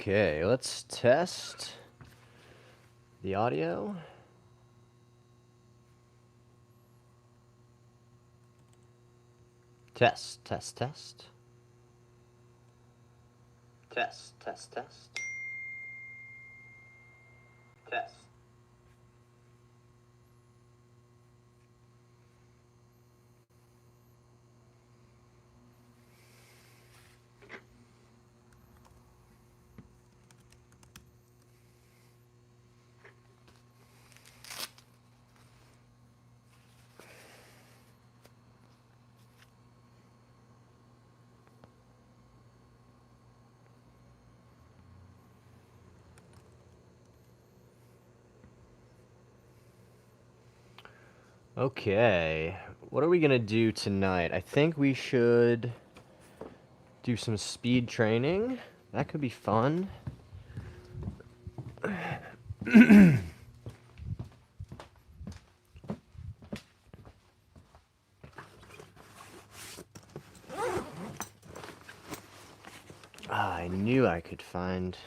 Okay, let's test the audio. Test, test, test. Test, test, test. Test. Okay, what are we gonna do tonight? I think we should do some speed training. That could be fun. I knew I could find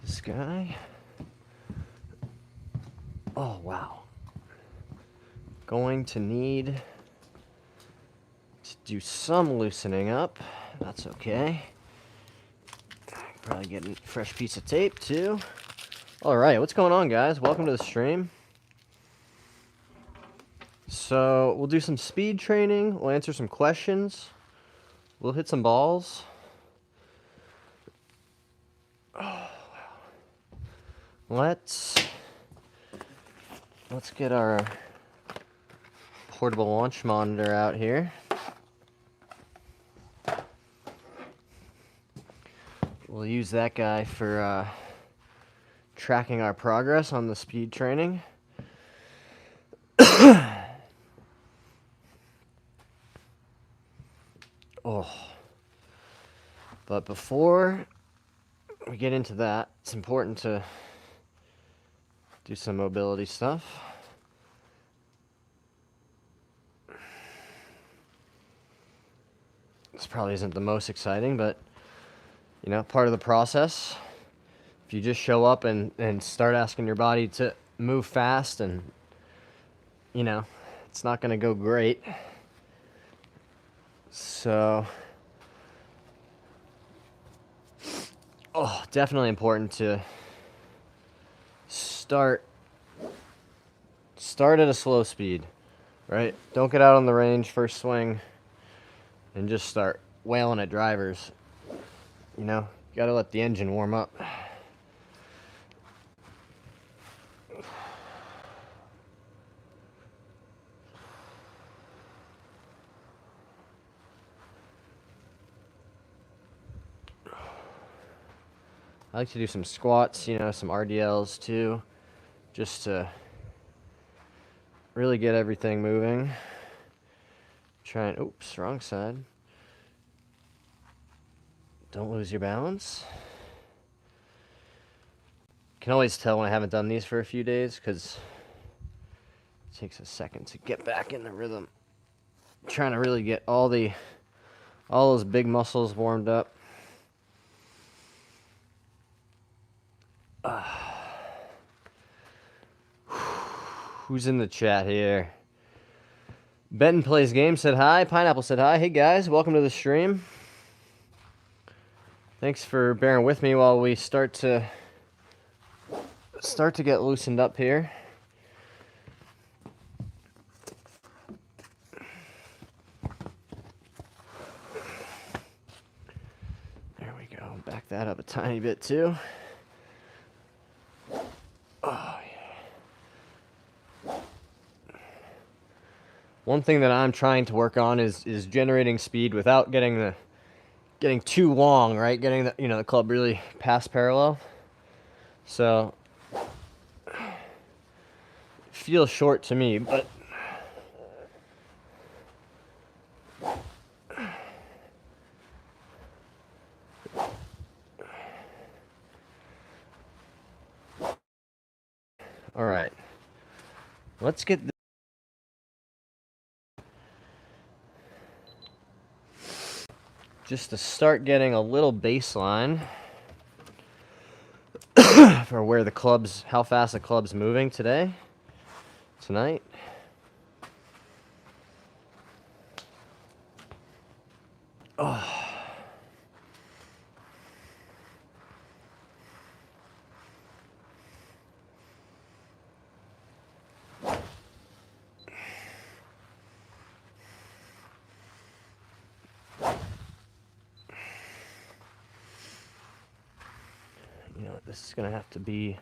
this guy. Oh, wow. Going to need to do some loosening up. That's okay. Probably get a fresh piece of tape, too. Alright, what's going on, guys? Welcome to the stream. So, we'll do some speed training. We'll answer some questions. We'll hit some balls. Oh, wow. Let's get our portable launch monitor out here. We'll use that guy for tracking our progress on the speed training. Oh. But before we get into that, it's important to do some mobility stuff. This probably isn't the most exciting, but, you know, part of the process. If you just show up and start asking your body to move fast, and, you know, it's not going to go great. So, definitely important to start at a slow speed, right? Don't get out on the range first swing and just start wailing at drivers. You know, you gotta let the engine warm up. I like to do some squats, you know, some RDLs too, just to really get everything moving. Oops, wrong side. Don't lose your balance. Can always tell when I haven't done these for a few days because it takes a second to get back in the rhythm. I'm trying to really get all those big muscles warmed up. Who's in the chat here? Benton Plays Games said hi. Pineapple said hi. Hey guys, welcome to the stream. Thanks for bearing with me while we start to get loosened up here. There we go. Back that up a tiny bit too. Oh yeah. One thing that I'm trying to work on is generating speed without getting too long, right? Getting the club really past parallel. So it feels short to me, but all right. Let's get just to start getting a little baseline for where the club's, how fast the club's moving tonight. Oh. You know, this is going to have to be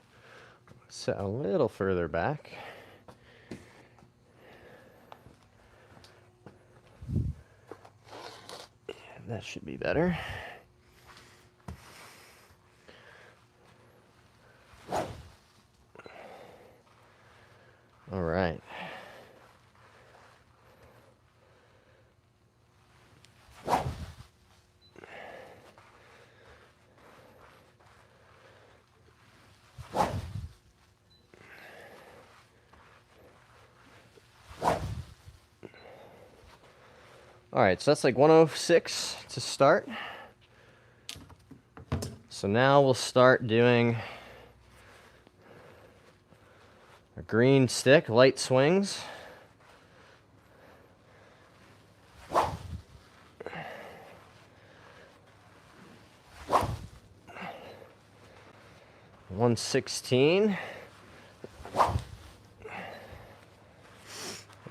set a little further back. That should be better. All right. All right, so that's like 106 to start. So now we'll start doing a green stick, light swings. $116.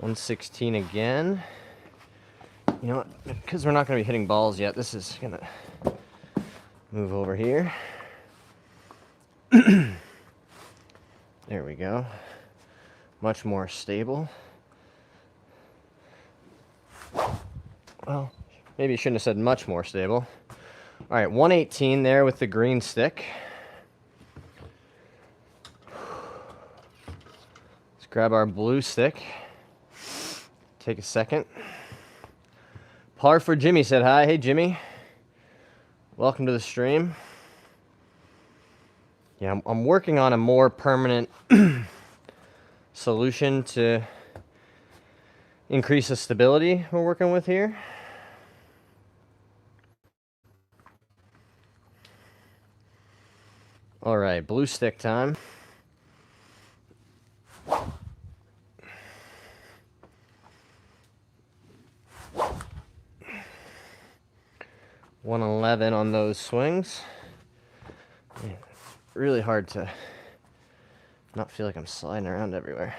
$116 again. You know what? Because we're not going to be hitting balls yet, this is going to move over here. There we go. Much more stable. Well, maybe you shouldn't have said much more stable. All right, 118 there with the green stick. Let's grab our blue stick. Take a second. Par for Jimmy said hi. Hey, Jimmy. Welcome to the stream. Yeah, I'm working on a more permanent solution to increase the stability we're working with here. All right, blue stick time. $111 on those swings. Man, really hard to not feel like I'm sliding around everywhere.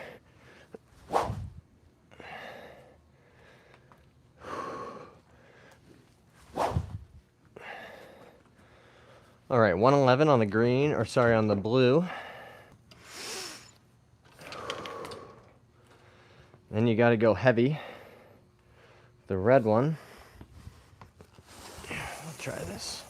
All right, 111 on the green, or sorry, on the blue. Then you got to go heavy. The red one. I'll try this.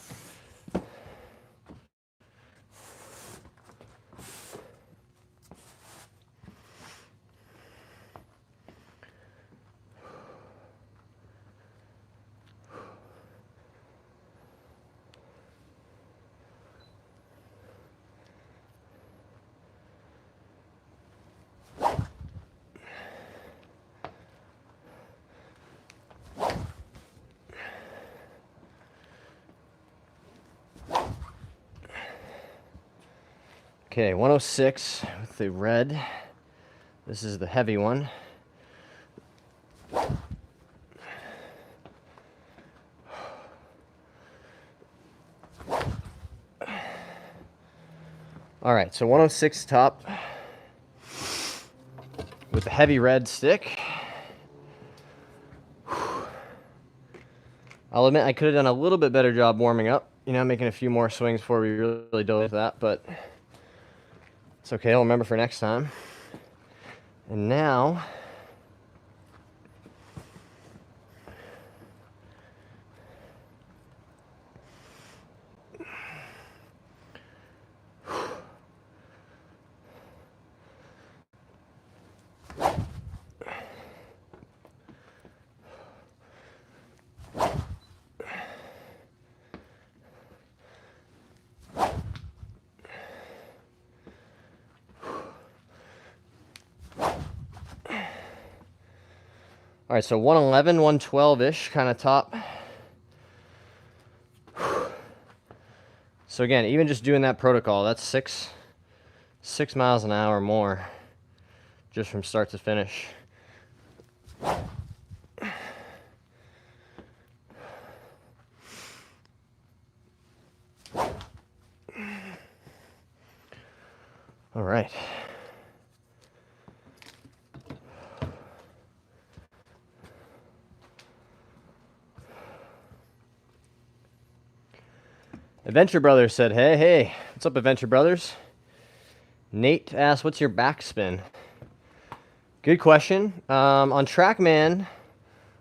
Okay, 106 with the red. This is the heavy one. All right, so 106 top with the heavy red stick. I'll admit I could have done a little bit better job warming up, you know, making a few more swings before we really dove into that, but it's okay, I'll remember for next time. And now, all right, so 111, 112-ish kind of top. So again, even just doing that protocol, that's 6 miles an hour more just from start to finish. All right. Adventure Brothers said, hey, what's up, Adventure Brothers? Nate asked, what's your backspin? Good question. On TrackMan,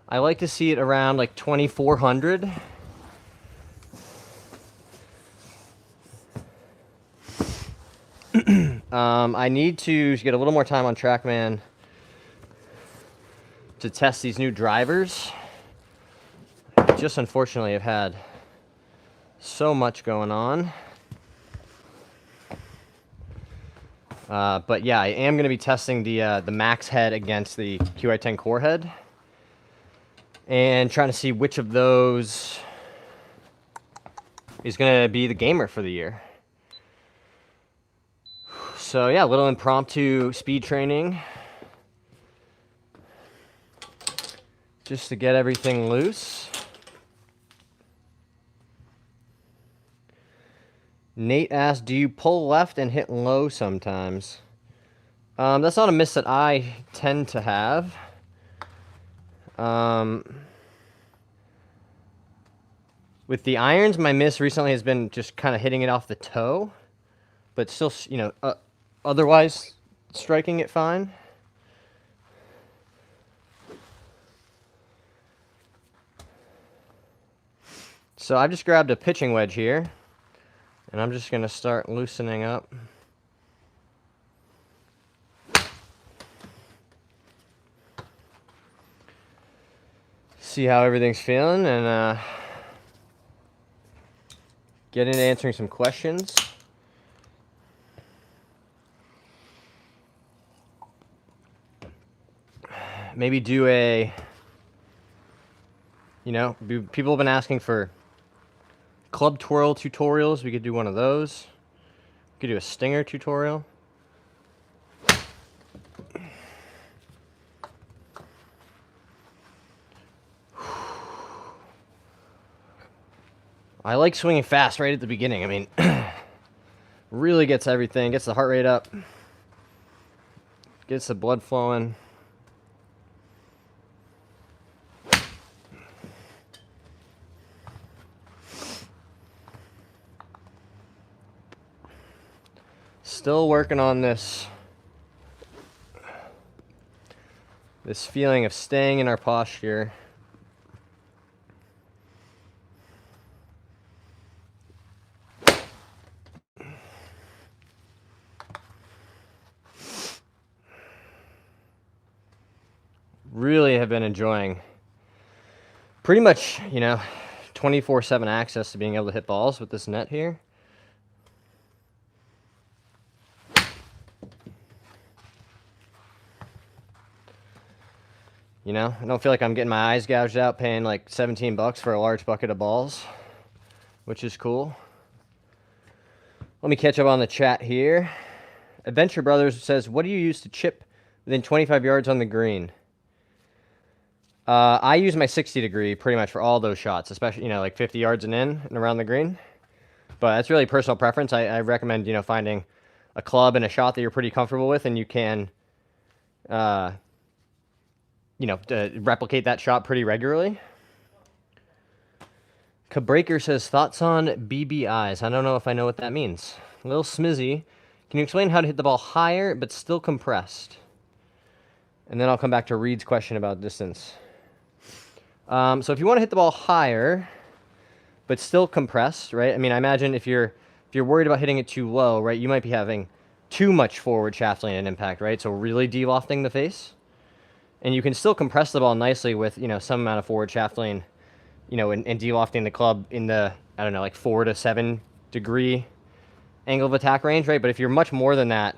I like to see it around like 2,400. I need to get a little more time on TrackMan to test these new drivers. Just unfortunately have had so much going on. But yeah, I am going to be testing the max head against the QI10 core head and trying to see which of those is going to be the gamer for the year. So yeah, a little impromptu speed training just to get everything loose. Nate asked, do you pull left and hit low sometimes? That's not a miss that I tend to have. With the irons, my miss recently has been just kind of hitting it off the toe, but still, you know, otherwise striking it fine. So I've just grabbed a pitching wedge here, and I'm just going to start loosening up. See how everything's feeling, and get into answering some questions. Maybe do a, you know, people have been asking for club twirl tutorials. We could do one of those. We could do a stinger tutorial. I like swinging fast right at the beginning. I mean, really gets everything, gets the heart rate up, gets the blood flowing. Still working on this feeling of staying in our posture. Really have been enjoying pretty much, you know, 24/7 access to being able to hit balls with this net here. You know, I don't feel like I'm getting my eyes gouged out paying like 17 bucks for a large bucket of balls, which is cool. Let me catch up on the chat here. Adventure Brothers says, what do you use to chip within 25 yards on the green? I use my 60 degree pretty much for all those shots, especially, you know, like 50 yards and in and around the green. But that's really personal preference. I recommend, you know, finding a club and a shot that you're pretty comfortable with, and you can, you know, replicate that shot pretty regularly. Kabreaker says, thoughts on BBIs? I don't know if I know what that means. A little smizzy. Can you explain how to hit the ball higher but still compressed? And then I'll come back to Reed's question about distance. So if you want to hit the ball higher but still compressed, right? I mean, I imagine if you're worried about hitting it too low, right, you might be having too much forward shaft lane and impact, right? So really de-lofting the face. And you can still compress the ball nicely with, you know, some amount of forward shaft lane, you know, and de-lofting the club in the, I don't know, like 4 to 7 degree angle of attack range, right? But if you're much more than that,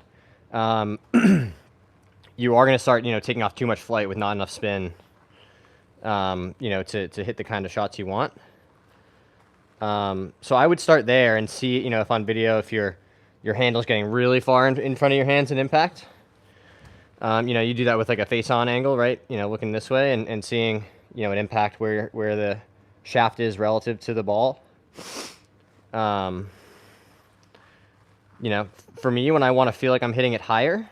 you are going to start, you know, taking off too much flight with not enough spin, you know, to hit the kind of shots you want. So I would start there and see, you know, if on video, if your handle's getting really far in front of your hands in impact. You know, you do that with like a face-on angle, right? You know, looking this way and seeing, you know, an impact where the shaft is relative to the ball. You know, for me, when I want to feel like I'm hitting it higher,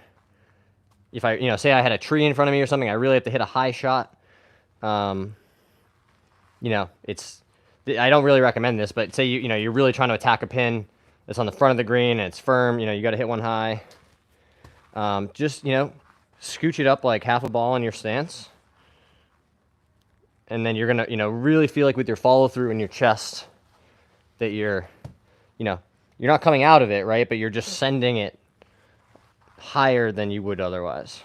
if I, you know, say I had a tree in front of me or something, I really have to hit a high shot. You know, I don't really recommend this, but say you know, you're really trying to attack a pin that's on the front of the green and it's firm, you know, you got to hit one high. Just, you know, scooch it up like half a ball in your stance. And then you're going to, you know, really feel like with your follow through in your chest that you're, you know, you're not coming out of it, right? But you're just sending it higher than you would otherwise.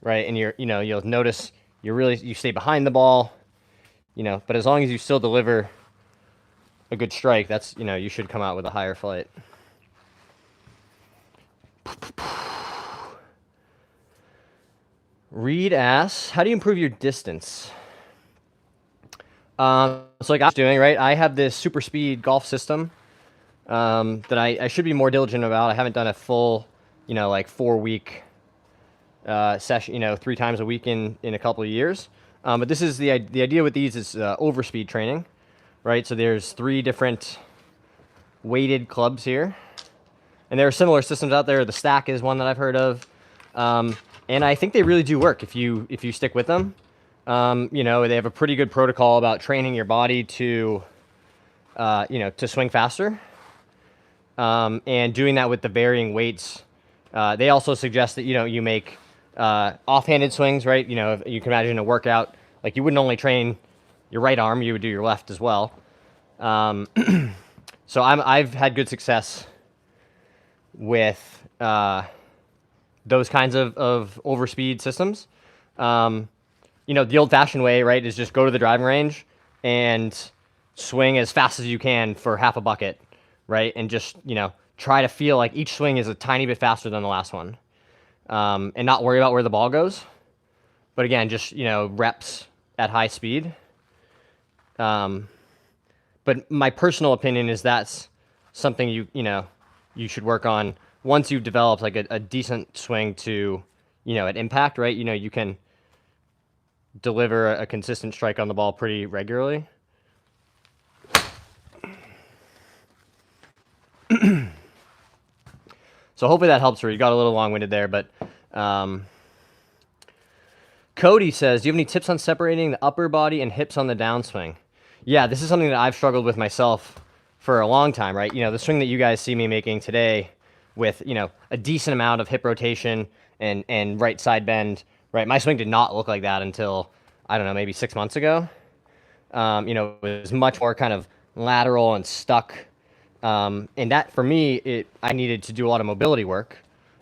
Right? And you're, you know, you'll notice you stay behind the ball, you know, but as long as you still deliver a good strike, that's, you know, you should come out with a higher flight. Reed asks, how do you improve your distance? So like I was doing, right, I have this super speed golf system that I should be more diligent about. I haven't done a full, you know, like 4-week session, you know, 3 times a week in a couple of years. But this is the idea with these is overspeed training, right? So there's 3 different weighted clubs here, and there are similar systems out there. The Stack is one that I've heard of, and I think they really do work if you stick with them. You know, they have a pretty good protocol about training your body to, you know, to swing faster, and doing that with the varying weights. They also suggest that, you know, you make offhanded swings, right? You know, if you can imagine a workout, like you wouldn't only train your right arm, you would do your left as well. So I've had good success with those kinds of overspeed systems. You know, the old-fashioned way, right, is just go to the driving range and swing as fast as you can for half a bucket, right? And just, you know, try to feel like each swing is a tiny bit faster than the last one, and not worry about where the ball goes. But again, just, you know, reps at high speed. But my personal opinion is that's something you know, you should work on once you've developed like a decent swing to, you know, at impact, right? You know, you can deliver a consistent strike on the ball pretty regularly. So hopefully that helps her. You got a little long-winded there, but Cody says, do you have any tips on separating the upper body and hips on the downswing? Yeah, this is something that I've struggled with myself for a long time, right? You know, the swing that you guys see me making today with, you know, a decent amount of hip rotation and right side bend, right? My swing did not look like that until, I don't know, maybe 6 months ago. You know, it was much more kind of lateral and stuck. And that, for me, I needed to do a lot of mobility work.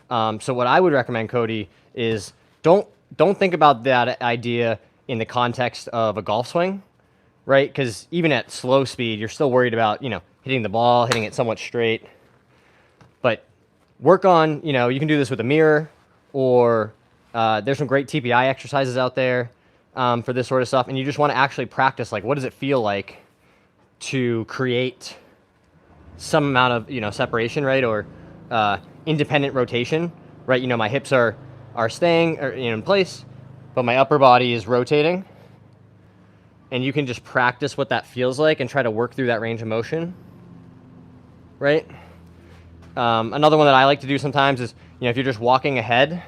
So what I would recommend, Cody, is don't think about that idea in the context of a golf swing, right? Because even at slow speed, you're still worried about, you know, hitting the ball, hitting it somewhat straight. But work on, you know, you can do this with a mirror, or there's some great TPI exercises out there for this sort of stuff. And you just want to actually practice, like, what does it feel like to create some amount of, you know, separation, right? Or independent rotation, right? You know, my hips are staying in place, but my upper body is rotating. And you can just practice what that feels like and try to work through that range of motion, right? Another one that I like to do sometimes is, you know, if you're just walking ahead,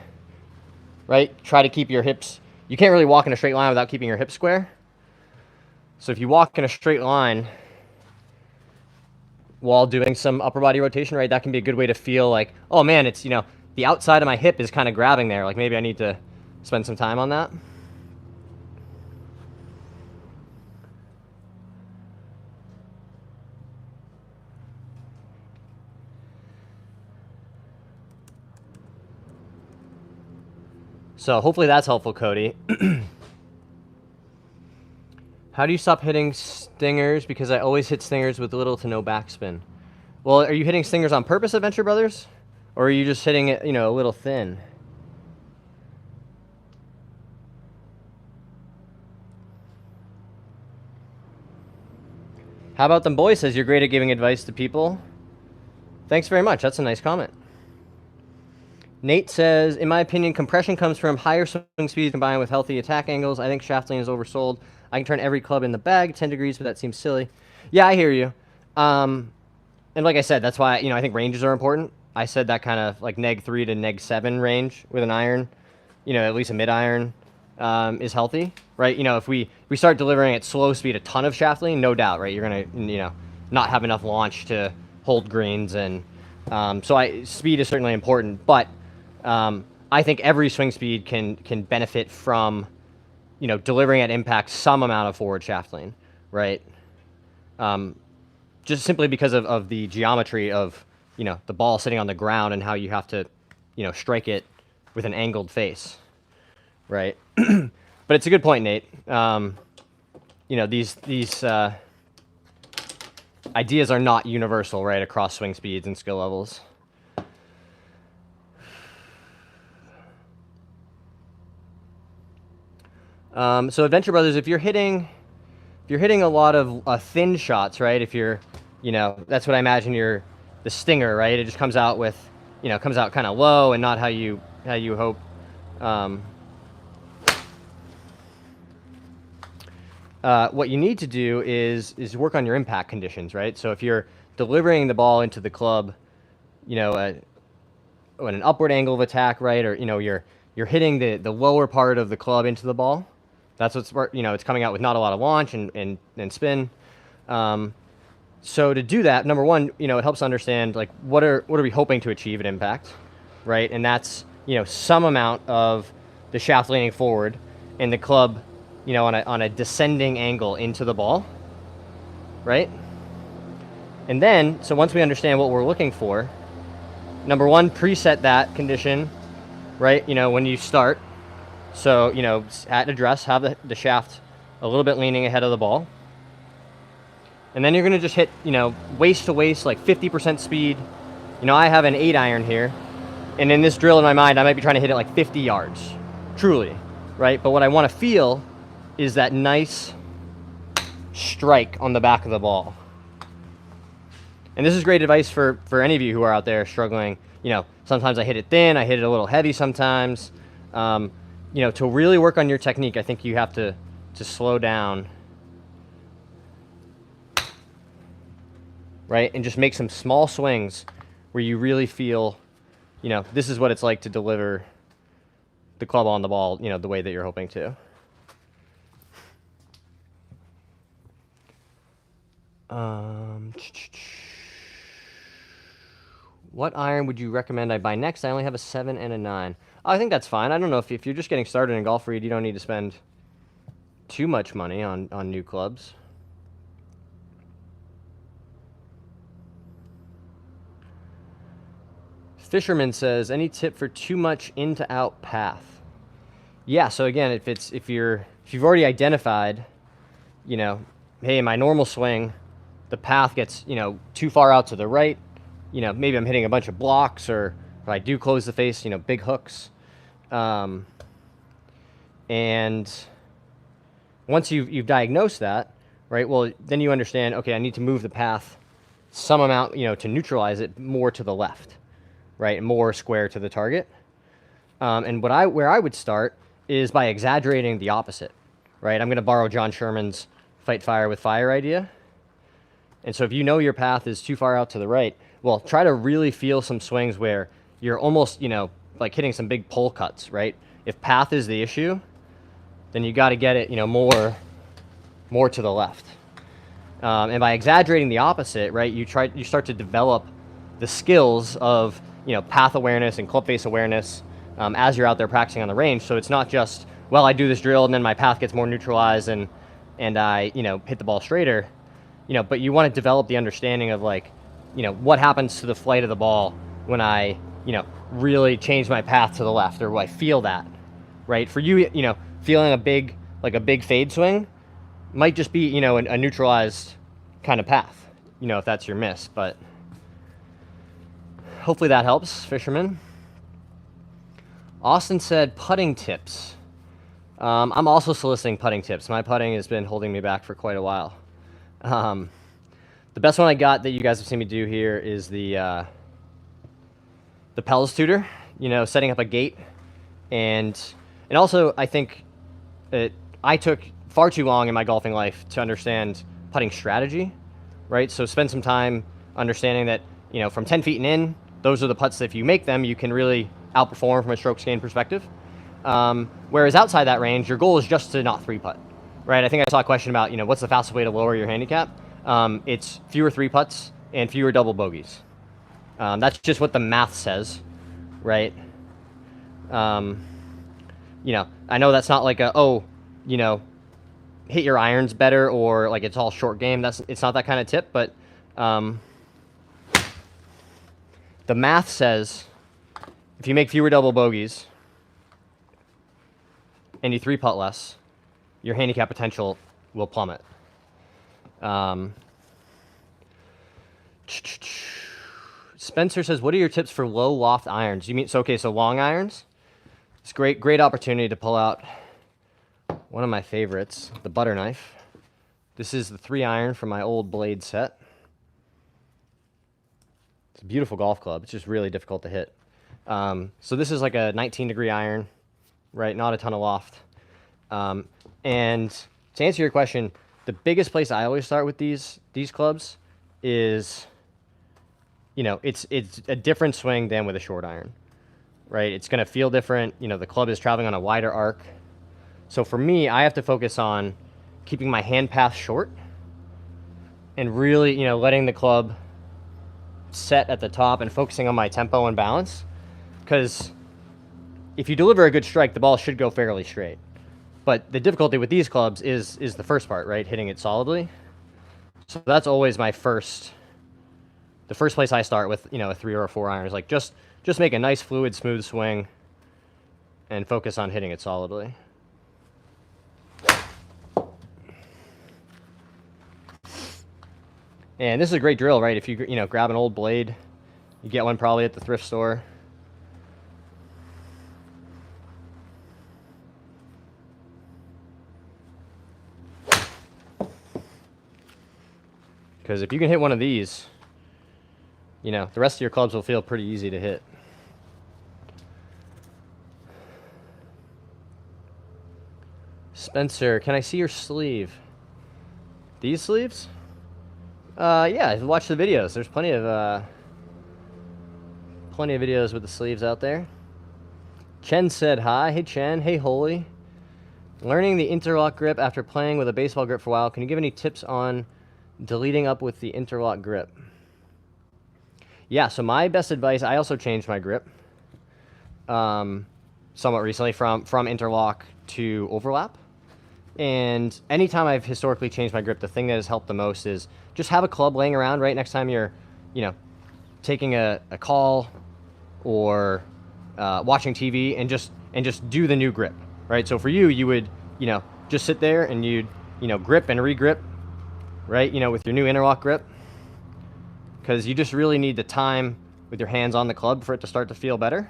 right? Try to keep your hips, you can't really walk in a straight line without keeping your hips square. So if you walk in a straight line while doing some upper body rotation, right, that can be a good way to feel like, oh man, it's, you know, the outside of my hip is kind of grabbing there. Like maybe I need to spend some time on that. So hopefully that's helpful, Cody. How do you stop hitting stingers? Because I always hit stingers with little to no backspin. Well, are you hitting stingers on purpose at Venture Brothers? Or are you just hitting it, you know, a little thin? How about them boys? Says you're great at giving advice to people. Thanks very much. That's a nice comment. Nate says, in my opinion, compression comes from higher swing speeds combined with healthy attack angles. I think shaft lean is oversold. I can turn every club in the bag 10 degrees, but that seems silly. Yeah, I hear you. And like I said, that's why, I think ranges are important. I said that kind of like -3 to -7 range with an iron, at least a mid iron, is healthy, right? If we start delivering at slow speed a ton of shaft lean, no doubt, right? You're gonna, not have enough launch to hold greens, and speed is certainly important, but I think every swing speed can benefit from, delivering at impact some amount of forward shaft lean, right? Just simply because of the geometry of, the ball sitting on the ground and how you have to, strike it with an angled face, right? But it's a good point, Nate. These ideas are not universal, right, across swing speeds and skill levels. So Adventure Brothers, if you're hitting a lot of thin shots, right? If you're, that's what I imagine the stinger, right? It just comes out with, comes out kind of low and not how you hope. What you need to do is work on your impact conditions, right? So if you're delivering the ball into the club, at an upward angle of attack, right? Or, you're hitting the lower part of the club into the ball. That's what's, it's coming out with not a lot of launch and spin. So to do that, number one, it helps understand, like, what are we hoping to achieve at impact, right? And that's, some amount of the shaft leaning forward and the club, on a descending angle into the ball, right? And then, so once we understand what we're looking for, number one, preset that condition, right? When you start. So, at address, have the shaft a little bit leaning ahead of the ball. And then you're going to just hit, waist to waist, like 50% speed. I have an 8 iron here. And in this drill in my mind, I might be trying to hit it like 50 yards. Truly, right? But what I want to feel is that nice strike on the back of the ball. And this is great advice for any of you who are out there struggling. Sometimes I hit it thin, I hit it a little heavy sometimes. To really work on your technique, I think you have to slow down, right? And just make some small swings where you really feel, this is what it's like to deliver the club on the ball, the way that you're hoping to. What iron would you recommend I buy next? I only have a 7 and a 9. I think that's fine. I don't know if you're just getting started in golf, Reed, you don't need to spend too much money on new clubs. Fisherman says, any tip for too much in to out path? Yeah, so again, if you've already identified, hey, my normal swing, the path gets, too far out to the right, maybe I'm hitting a bunch of blocks, or if I do close the face, big hooks. And once you've diagnosed that, right, well, then you understand, okay, I need to move the path some amount, to neutralize it more to the left, right, more square to the target. And where I would start is by exaggerating the opposite, right? I'm going to borrow John Sherman's fight fire with fire idea. And so if your path is too far out to the right, well, try to really feel some swings where you're almost, like hitting some big pull cuts, right? If path is the issue, then you got to get it, more to the left. And by exaggerating the opposite, right, you start to develop the skills of, path awareness and club face awareness as you're out there practicing on the range. So it's not just, well, I do this drill and then my path gets more neutralized and I, hit the ball straighter, but you want to develop the understanding of, like, what happens to the flight of the ball when I, really change my path to the left, or I feel that, right? For you, feeling a big fade swing might just be, a neutralized kind of path, if that's your miss, but hopefully that helps, Fisherman. Austin said putting tips. I'm also soliciting putting tips. My putting has been holding me back for quite a while. The best one I got that you guys have seen me do here is the Pels tutor, you know, setting up a gate. And also, I think I took far too long in my golfing life to understand putting strategy, right? So spend some time understanding that, you know, from 10 feet and in, those are the putts that if you make them, you can really outperform from a strokes gained perspective. Whereas outside that range, your goal is just to not 3-putt, right? I think I saw a question about, you know, what's the fastest way to lower your handicap? It's fewer 3-putts and fewer double bogeys. That's just what the math says, right? You know, I know that's not like you know, hit your irons better or like it's all short game. It's not that kind of tip, but the math says if you make fewer double bogeys and you 3-putt less, your handicap potential will plummet. Spencer says, what are your tips for low loft irons? You mean, so long irons? It's great opportunity to pull out one of my favorites, the butter knife. This is the 3-iron from my old blade set. It's a beautiful golf club. It's just really difficult to hit. So this is like a 19-degree iron, right? Not a ton of loft. And to answer your question, the biggest place I always start with these clubs is, you know, it's a different swing than with a short iron, right? It's going to feel different. You know, the club is traveling on a wider arc. So for me, I have to focus on keeping my hand path short and really, you know, letting the club set at the top and focusing on my tempo and balance. Because if you deliver a good strike, the ball should go fairly straight. But the difficulty with these clubs is the first part, right? Hitting it solidly. So that's always the first place I start with, you know, a 3 or a 4 iron is like just make a nice fluid, smooth swing and focus on hitting it solidly. And this is a great drill, right? If you know, grab an old blade, you get one probably at the thrift store. Because if you can hit one of these, you know, the rest of your clubs will feel pretty easy to hit. Spencer, can I see your sleeve? These sleeves? Yeah, watch the videos. There's plenty of videos with the sleeves out there. Chen said hi. Hey Chen. Hey Holy. Learning the interlock grip after playing with a baseball grip for a while. Can you give any tips on deleting up with the interlock grip? Yeah, so my best advice, I also changed my grip somewhat recently from interlock to overlap. And anytime I've historically changed my grip, the thing that has helped the most is just have a club laying around right next time you're, you know, taking a call or watching TV and just do the new grip, right? So for you, you would, you know, just sit there and you'd, you know, grip and re-grip, right? You know, with your new interlock grip, because you just really need the time with your hands on the club for it to start to feel better.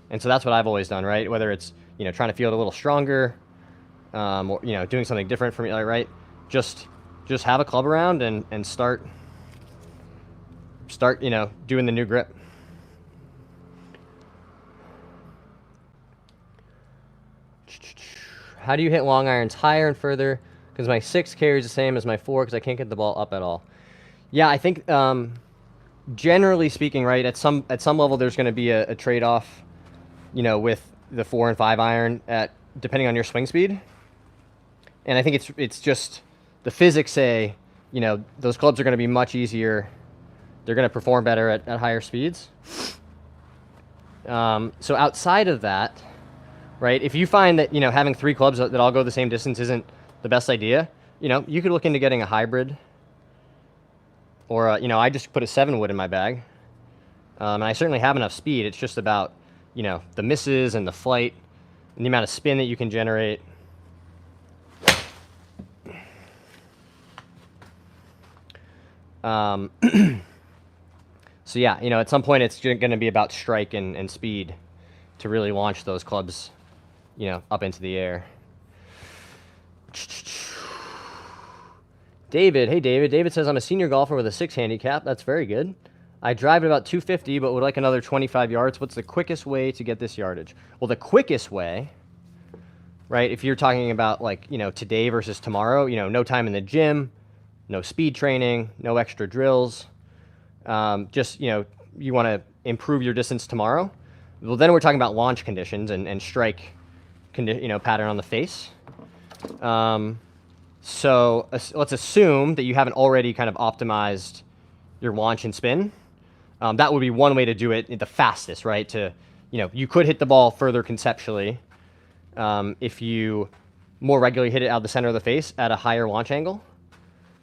And so that's what I've always done, right? Whether it's, you know, trying to feel it a little stronger, or, you know, doing something different for me, right? Just have a club around and start, you know, doing the new grip. How do you hit long irons higher and further? Because my 6 carries the same as my 4 because I can't get the ball up at all. Yeah, I think generally speaking, right, at some level there's going to be a trade-off, you know, with the 4 and 5 iron depending on your swing speed. And I think it's just the physics say, you know, those clubs are going to be much easier. They're going to perform better at higher speeds. So outside of that, right, if you find that, you know, having 3 clubs that all go the same distance isn't the best idea, you know, you could look into getting a hybrid. Or, you know, I just put a 7-wood in my bag. And I certainly have enough speed. It's just about, you know, the misses and the flight and the amount of spin that you can generate. So yeah, you know, at some point it's going to be about strike and speed to really launch those clubs, you know, up into the air. David, hey David. David says, I'm a senior golfer with a 6 handicap. That's very good. I drive at about 250, but would like another 25 yards. What's the quickest way to get this yardage? Well, the quickest way, right, if you're talking about like, you know, today versus tomorrow, you know, no time in the gym, no speed training, no extra drills, just, you know, you want to improve your distance tomorrow. Well, then we're talking about launch conditions and strike, you know, pattern on the face. So let's assume that you haven't already kind of optimized your launch and spin. That would be one way to do it the fastest, right? To, you know, you could hit the ball further conceptually if you more regularly hit it out of the center of the face at a higher launch angle,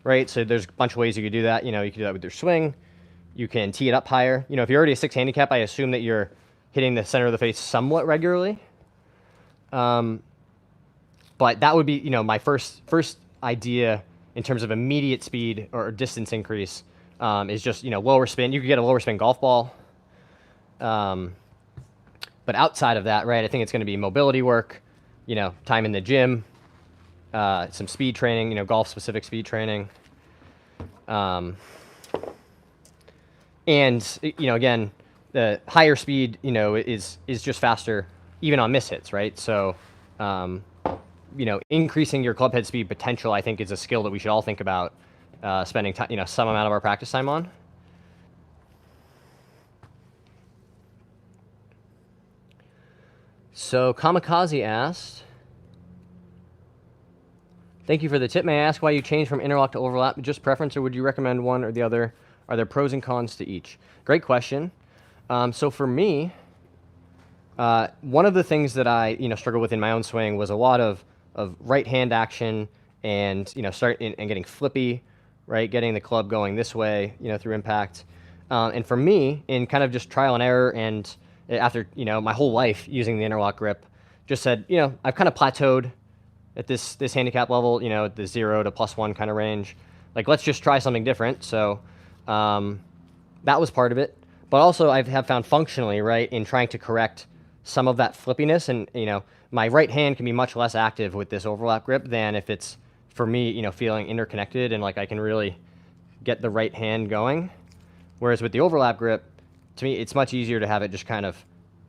right? So there's a bunch of ways you could do that. You know, you can do that with your swing. You can tee it up higher. You know, if you're already a 6 handicap, I assume that you're hitting the center of the face somewhat regularly. But that would be, you know, my first idea in terms of immediate speed or distance increase is just, you know, lower spin. You could get a lower spin golf ball. But outside of that, right, I think it's going to be mobility work, you know, time in the gym, some speed training, you know, golf-specific speed training. And, you know, again, the higher speed, you know, is just faster even on miss hits, right? So, you know, increasing your club head speed potential, I think, is a skill that we should all think about spending time, you know, some amount of our practice time on. So Kamikaze asked, thank you for the tip. May I ask why you changed from interlock to overlap? Just preference, or would you recommend one or the other? Are there pros and cons to each? Great question. So for me, one of the things that I, you know, struggled with in my own swing was a lot of right hand action and, you know, and getting flippy, right? Getting the club going this way, you know, through impact. And for me, in kind of just trial and error and after, you know, my whole life using the interlock grip, just said, you know, I've kind of plateaued at this handicap level, you know, the 0 to +1 kind of range. Like, let's just try something different. So that was part of it. But also I have found functionally, right, in trying to correct some of that flippiness, and, you know, my right hand can be much less active with this overlap grip than if it's, for me, you know, feeling interconnected and like I can really get the right hand going. Whereas with the overlap grip, to me, it's much easier to have it just kind of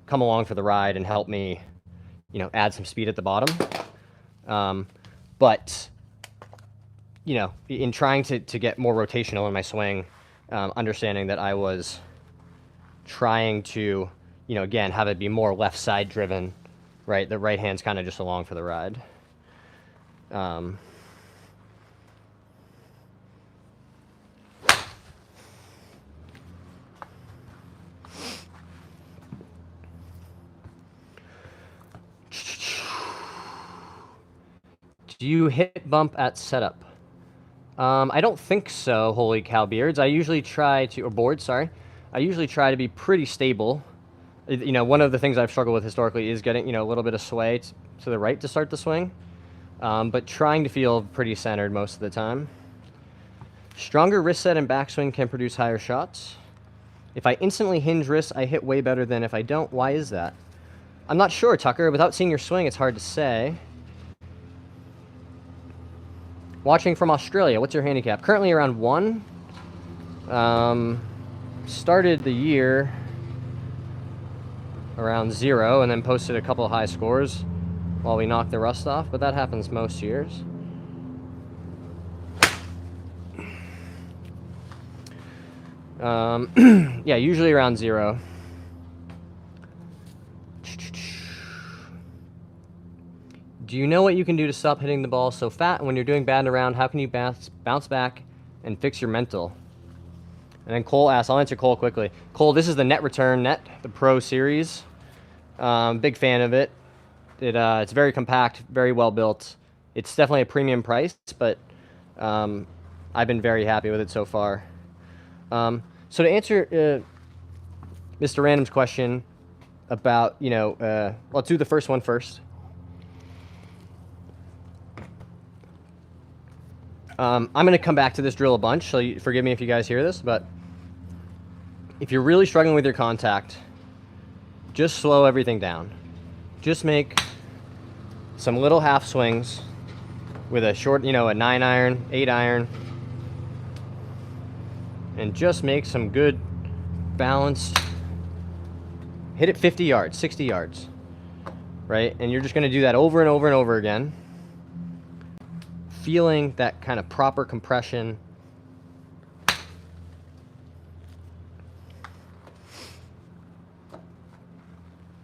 come along for the ride and help me, you know, add some speed at the bottom. But, you know, in trying to get more rotational in my swing, understanding that I was trying to, you know, again, have it be more left side driven, right? The right hand's kind of just along for the ride. Do you hit bump at setup? I don't think so, holy cow beards. I usually try to, or boards, sorry. I usually try to be pretty stable. You know, one of the things I've struggled with historically is getting, you know, a little bit of sway to the right to start the swing. But trying to feel pretty centered most of the time. Stronger wrist set and backswing can produce higher shots. If I instantly hinge wrists, I hit way better than if I don't. Why is that? I'm not sure, Tucker. Without seeing your swing, it's hard to say. Watching from Australia, what's your handicap? Currently around 1. Started the year around 0 and then posted a couple of high scores while we knocked the rust off, but that happens most years. Yeah, usually around 0. Do you know what you can do to stop hitting the ball so fat? And when you're doing bad in a round, how can you bounce back and fix your mental? And then Cole asks, I'll answer Cole quickly. Cole, this is the Net Return Net, the Pro Series. Big fan of it. It's very compact, very well built. It's definitely a premium price, but I've been very happy with it so far. So to answer Mr. Random's question about, you know, let's do the first one first. I'm going to come back to this drill a bunch, so forgive me if you guys hear this, but if you're really struggling with your contact, just slow everything down. Just make some little half swings with a short, you know, a 9 iron, 8 iron, and just make some good balanced, hit it 50 yards, 60 yards, right? And you're just gonna do that over and over and over again, feeling that kind of proper compression.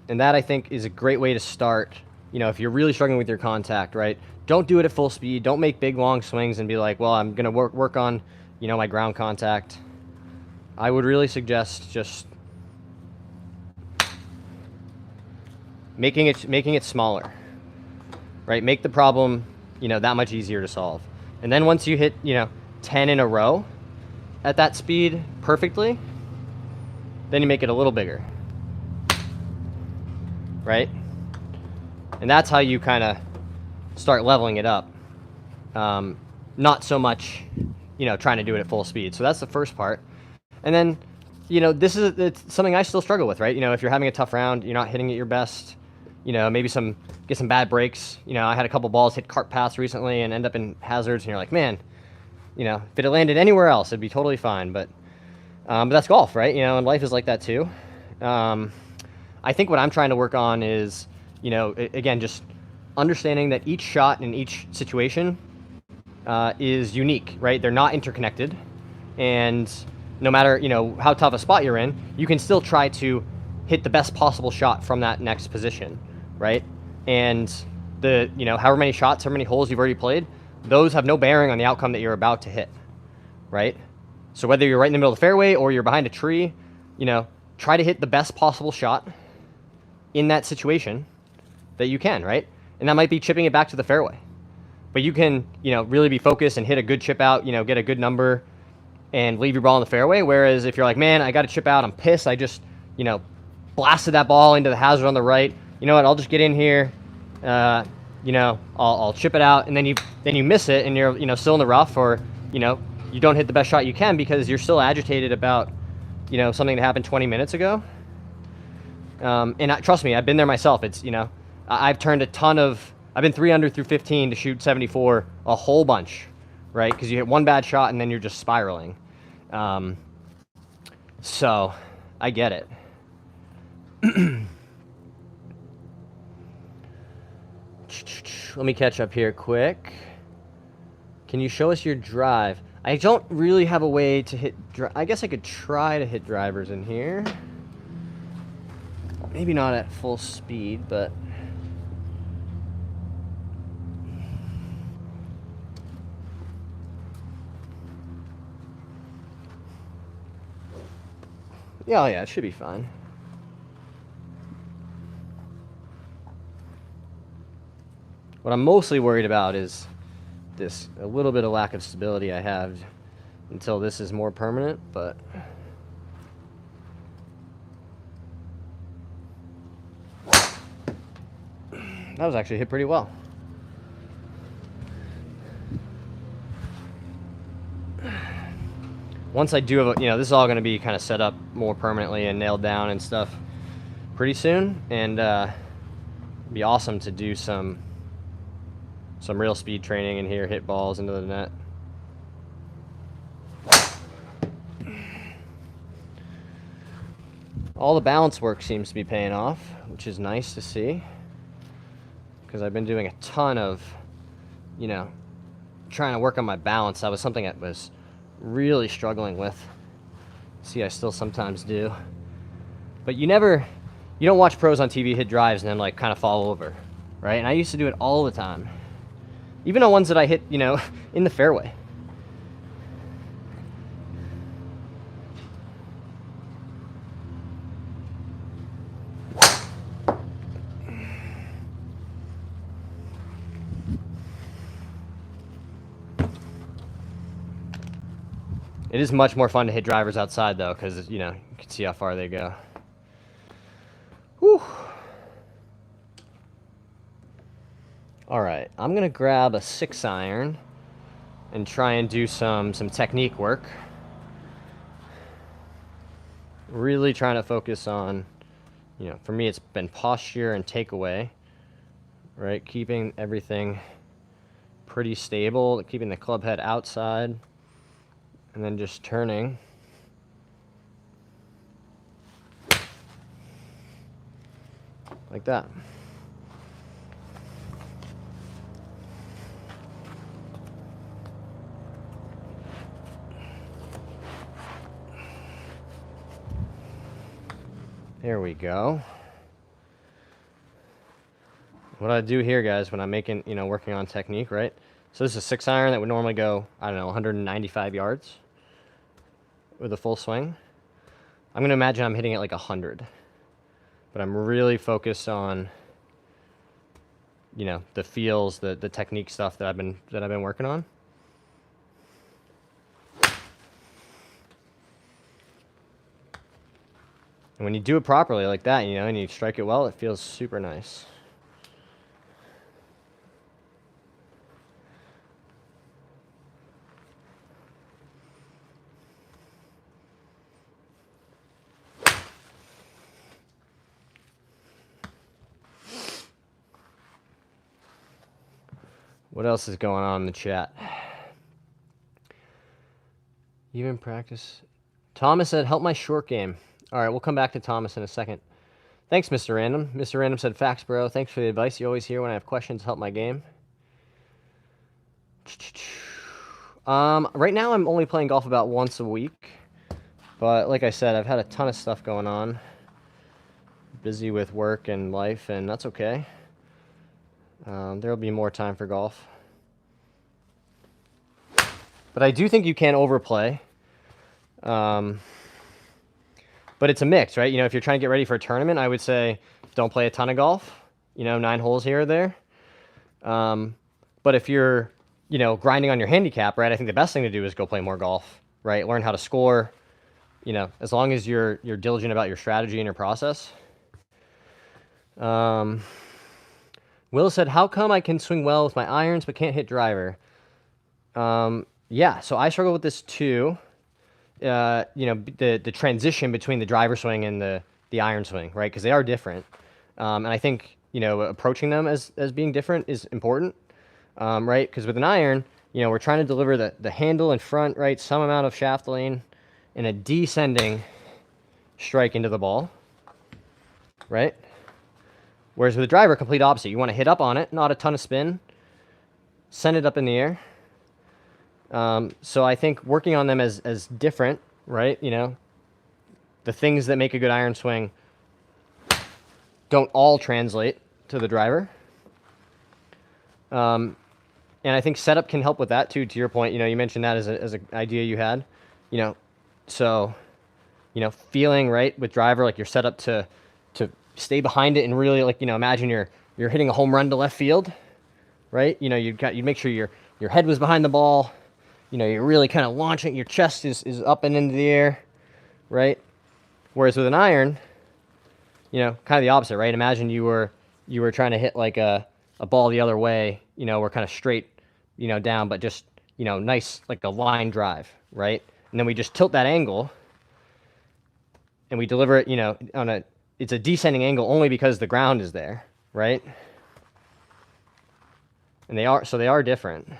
And that, I think, is a great way to start, you know, if you're really struggling with your contact, right? Don't do it at full speed. Don't make big, long swings and be like, well, I'm going to work on, you know, my ground contact. I would really suggest just making it smaller, right? Make the problem, you know, that much easier to solve. And then once you hit, you know, 10 in a row at that speed perfectly, then you make it a little bigger, right? And that's how you kind of start leveling it up. Not so much, you know, trying to do it at full speed. So that's the first part. And then, you know, it's something I still struggle with, right? You know, if you're having a tough round, you're not hitting it your best, you know, maybe get some bad breaks. You know, I had a couple balls hit cart paths recently and end up in hazards, and you're like, man, you know, if it had landed anywhere else, it'd be totally fine. But that's golf, right? You know, and life is like that too. I think what I'm trying to work on is, you know, again, just understanding that each shot in each situation is unique, right? They're not interconnected, and no matter, you know, how tough a spot you're in, you can still try to hit the best possible shot from that next position, right? And you know, however many shots, however many holes you've already played, those have no bearing on the outcome that you're about to hit, right? So whether you're right in the middle of the fairway or you're behind a tree, you know, try to hit the best possible shot in that situation that you can, right? And that might be chipping it back to the fairway. But you can, you know, really be focused and hit a good chip out, you know, get a good number and leave your ball in the fairway. Whereas if you're like, man, I got to chip out, I'm pissed, I just, you know, blasted that ball into the hazard on the right. You know what, I'll just get in here, you know, I'll chip it out, and then you miss it, and you're, you know, still in the rough, or, you know, you don't hit the best shot you can because you're still agitated about, you know, something that happened 20 minutes ago. And trust me, I've been there myself. It's, you know, I've been 3 under through 15 to shoot 74 a whole bunch, right? Because you hit one bad shot and then you're just spiraling. So I get it. Let me catch up here quick. Can you show us your drive? I don't really have a way to hit. I guess I could try to hit drivers in here. Maybe not at full speed, but yeah, it should be fine. What I'm mostly worried about is a little bit of lack of stability I have until this is more permanent, but that was actually hit pretty well. Once I do have, you know, this is all going to be kind of set up more permanently and nailed down and stuff pretty soon, and it'd be awesome to do some real speed training in here, hit balls into the net. All the balance work seems to be paying off, which is nice to see, because I've been doing a ton of, you know, trying to work on my balance. That was something I was really struggling with. See, I still sometimes do. But you don't watch pros on TV hit drives and then like kind of fall over, right? And I used to do it all the time. Even on ones that I hit, you know, in the fairway. It is much more fun to hit drivers outside, though, because, you know, you can see how far they go. Whew. All right, I'm going to grab a 6-iron and try and do some technique work. Really trying to focus on, you know, for me it's been posture and takeaway, right? Keeping everything pretty stable, keeping the club head outside, and then just turning like that. There we go. What I do here, guys, when I'm making, working on technique, right? So this is a 6-iron that would normally go, I don't know, 195 yards with a full swing. I'm going to imagine I'm hitting it like 100. But I'm really focused on, the feels, the technique stuff that I've been working on. And when you do it properly like that, and you strike it well, it feels super nice. What else is going on in the chat? Even practice. Thomas said, help my short game. All right, we'll come back to Thomas in a second. Thanks, Mr. Random. Mr. Random said, facts, bro. Thanks for the advice you always hear when I have questions. Help my game. Right now I'm only playing golf about once a week. But like I said, I've had a ton of stuff going on. Busy with work and life, and that's okay. There'll be more time for golf. But I do think you can overplay. But it's a mix, right? If you're trying to get ready for a tournament, I would say don't play a ton of golf. 9 holes here or there. But if you're, grinding on your handicap, right, I think the best thing to do is go play more golf, right? Learn how to score, as long as you're diligent about your strategy and your process. Will said, how come I can swing well with my irons but can't hit driver? Yeah, so I struggle with this too. The transition between the driver swing and the iron swing, right? Because they are different. And I think, approaching them as being different is important, right? Because with an iron, we're trying to deliver the handle in front, right? Some amount of shaft lane and a descending strike into the ball, right? Whereas with a driver, complete opposite. You want to hit up on it, not a ton of spin, send it up in the air. So I think working on them as different, right? The things that make a good iron swing don't all translate to the driver. And I think setup can help with that too. To your point, you mentioned that as an idea you had, so, feeling right with driver, like you're set up to stay behind it and really imagine you're hitting a home run to left field, right? You make sure your head was behind the ball. You're really kind of launching, your chest is up and into the air, right? Whereas with an iron, kind of the opposite, right? Imagine you were trying to hit like a ball the other way, we're kind of straight, down, but just, nice, like a line drive, right? And then we just tilt that angle and we deliver it, it's a descending angle only because the ground is there, right? And they are different.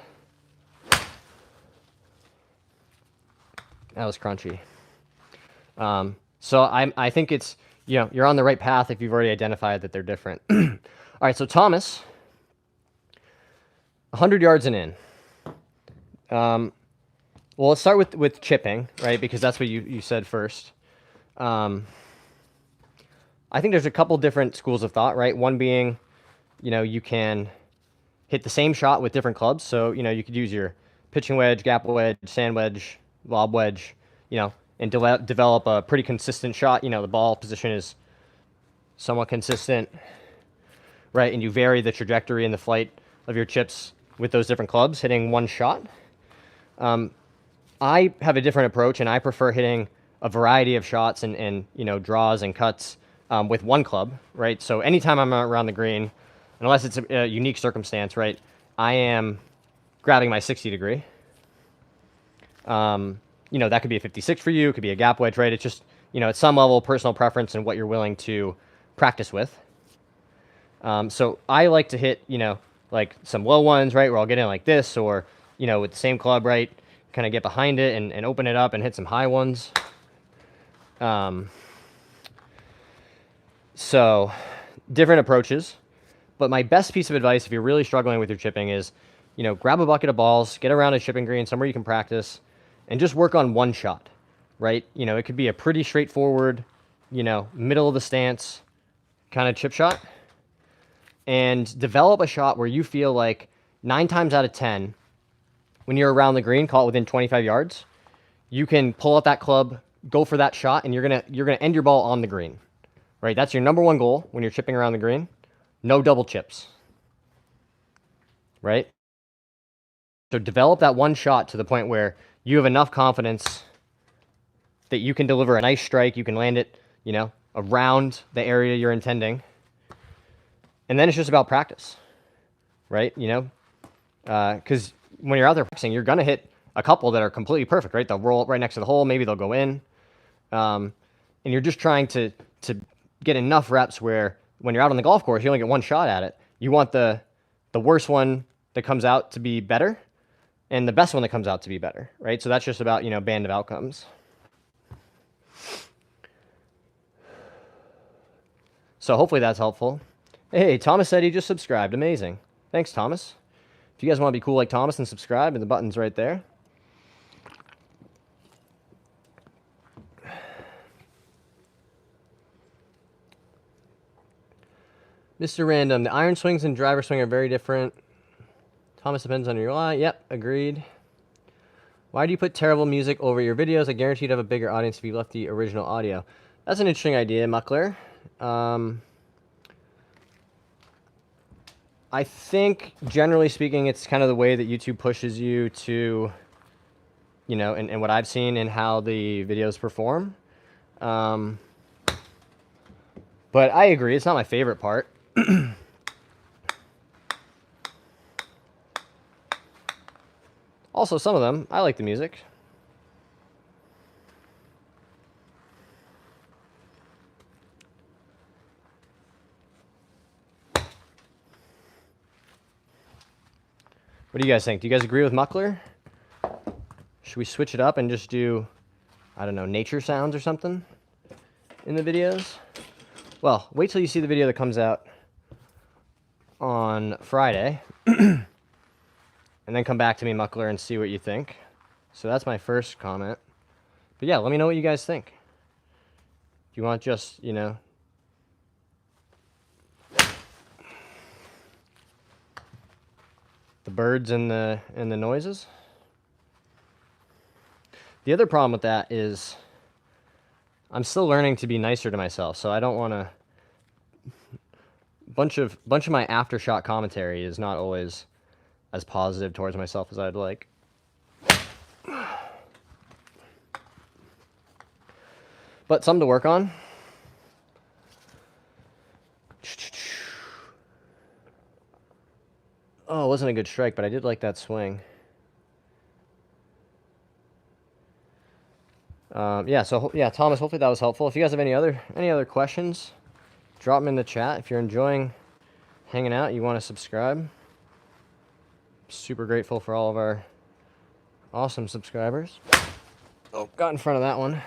That was crunchy. So I think it's, you're on the right path if you've already identified that they're different. All right, so Thomas, 100 yards and in. Well, let's start with chipping, right? Because that's what you said first. I think there's a couple different schools of thought, right? One being, you can hit the same shot with different clubs. So, you could use your pitching wedge, gap wedge, sand wedge, lob wedge, and develop a pretty consistent shot. The ball position is somewhat consistent, right? And you vary the trajectory and the flight of your chips with those different clubs, hitting one shot. I have a different approach, and I prefer hitting a variety of shots and draws and cuts with one club, right? So anytime I'm around the green, unless it's a unique circumstance, right, I am grabbing my 60 degree. That could be a 56 for you. It could be a gap wedge, right? It's just, at some level, personal preference and what you're willing to practice with. So I like to hit, like some low ones, right, where I'll get in like this, or, with the same club, right, kind of get behind it and open it up and hit some high ones. So different approaches. But my best piece of advice, if you're really struggling with your chipping, is, grab a bucket of balls, get around a chipping green somewhere you can practice, and just work on one shot, right? It could be a pretty straightforward, middle of the stance kind of chip shot, and develop a shot where you feel like 9 times out of 10, when you're around the green, call it within 25 yards, you can pull out that club, go for that shot, and you're gonna end your ball on the green, right? That's your number one goal when you're chipping around the green. No double chips, right? So develop that one shot to the point where you have enough confidence that you can deliver a nice strike. You can land it, around the area you're intending. And then it's just about practice, right? Because when you're out there practicing, you're going to hit a couple that are completely perfect, right? They'll roll right next to the hole. Maybe they'll go in. And you're just trying to get enough reps where when you're out on the golf course, you only get one shot at it. You want the worst one that comes out to be better and the best one that comes out to be better, right? So that's just about, band of outcomes. So hopefully that's helpful. Hey, Thomas said he just subscribed. Amazing. Thanks, Thomas. If you guys want to be cool like Thomas and subscribe, and the button's right there. Mr. Random, the iron swings and driver swing are very different. Thomas, depends on your eye. Yep, agreed. Why do you put terrible music over your videos? I guarantee you'd have a bigger audience if you left the original audio. That's an interesting idea, Muckler. I think, generally speaking, it's kind of the way that YouTube pushes you to, and what I've seen in how the videos perform. But I agree, it's not my favorite part. Also, some of them, I like the music. What do you guys think? Do you guys agree with Muckler? Should we switch it up and just do, I don't know, nature sounds or something in the videos? Well, wait till you see the video that comes out on Friday. And then come back to me, Muckler, and see what you think. So that's my first comment. But yeah, let me know what you guys think. Do you want just, the birds and the noises? The other problem with that is I'm still learning to be nicer to myself, so I don't want to. Bunch of my aftershock commentary is not always as positive towards myself as I'd like. But something to work on. Oh, it wasn't a good strike, but I did like that swing. Yeah, Thomas, hopefully that was helpful. If you guys have any other questions, drop them in the chat. If you're enjoying hanging out, you want to subscribe. Super grateful for all of our awesome subscribers. Oh, got in front of that one.